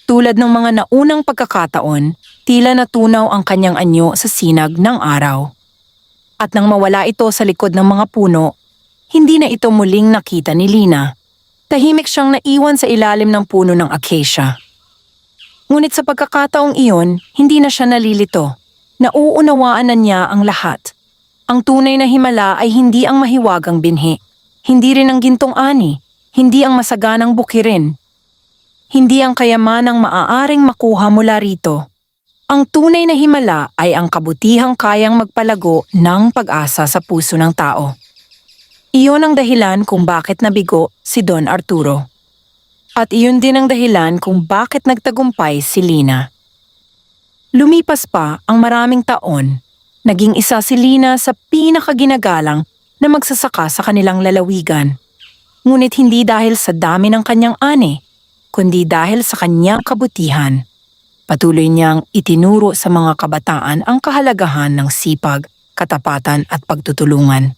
Speaker 1: Tulad ng mga naunang pagkakataon, tila natunaw ang kanyang anyo sa sinag ng araw. At nang mawala ito sa likod ng mga puno, hindi na ito muling nakita ni Lina. Tahimik siyang naiwan sa ilalim ng puno ng acacia. Ngunit sa pagkakataong iyon, hindi na siya nalilito. Nauunawaan na niya ang lahat. Ang tunay na himala ay hindi ang mahiwagang binhi, hindi rin ang gintong ani, hindi ang masaganang bukirin. Hindi ang kayamanang maaaring makuha mula rito. Ang tunay na himala ay ang kabutihang kayang magpalago ng pag-asa sa puso ng tao. Iyon ang dahilan kung bakit nabigo si Don Arturo. At iyon din ang dahilan kung bakit nagtagumpay si Lina. Lumipas pa ang maraming taon, naging isa si Lina sa pinakaginagalang na magsasaka sa kanilang lalawigan. Ngunit hindi dahil sa dami ng kanyang ani, kundi dahil sa kanyang kabutihan. Patuloy niyang itinuro sa mga kabataan ang kahalagahan ng sipag, katapatan at pagtutulungan.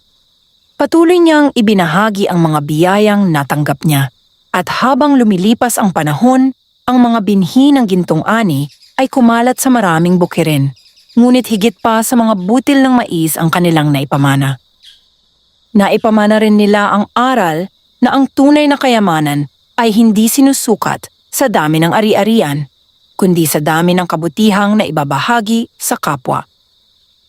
Speaker 1: Patuloy niyang ibinahagi ang mga biyayang natanggap niya. At habang lumilipas ang panahon, ang mga binhi ng gintong ani ay kumalat sa maraming bukirin. Ngunit higit pa sa mga butil ng mais ang kanilang naipamana. Naipamana rin nila ang aral na ang tunay na kayamanan ay hindi sinusukat sa dami ng ari-arian, kundi sa dami ng kabutihang na ibabahagi sa kapwa.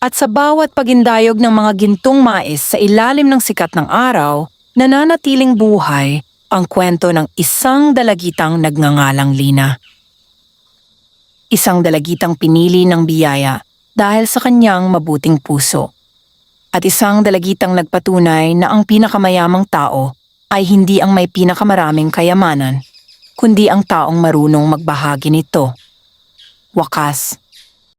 Speaker 1: At sa bawat pagindayog ng mga gintong mais sa ilalim ng sikat ng araw, nananatiling buhay ang kwento ng isang dalagitang nagngangalang Lina. Isang dalagitang pinili ng biyaya dahil sa kanyang mabuting puso. At isang dalagitang nagpatunay na ang pinakamayamang tao ay hindi ang may pinakamaraming kayamanan, kundi ang taong marunong magbahagi nito. Wakas.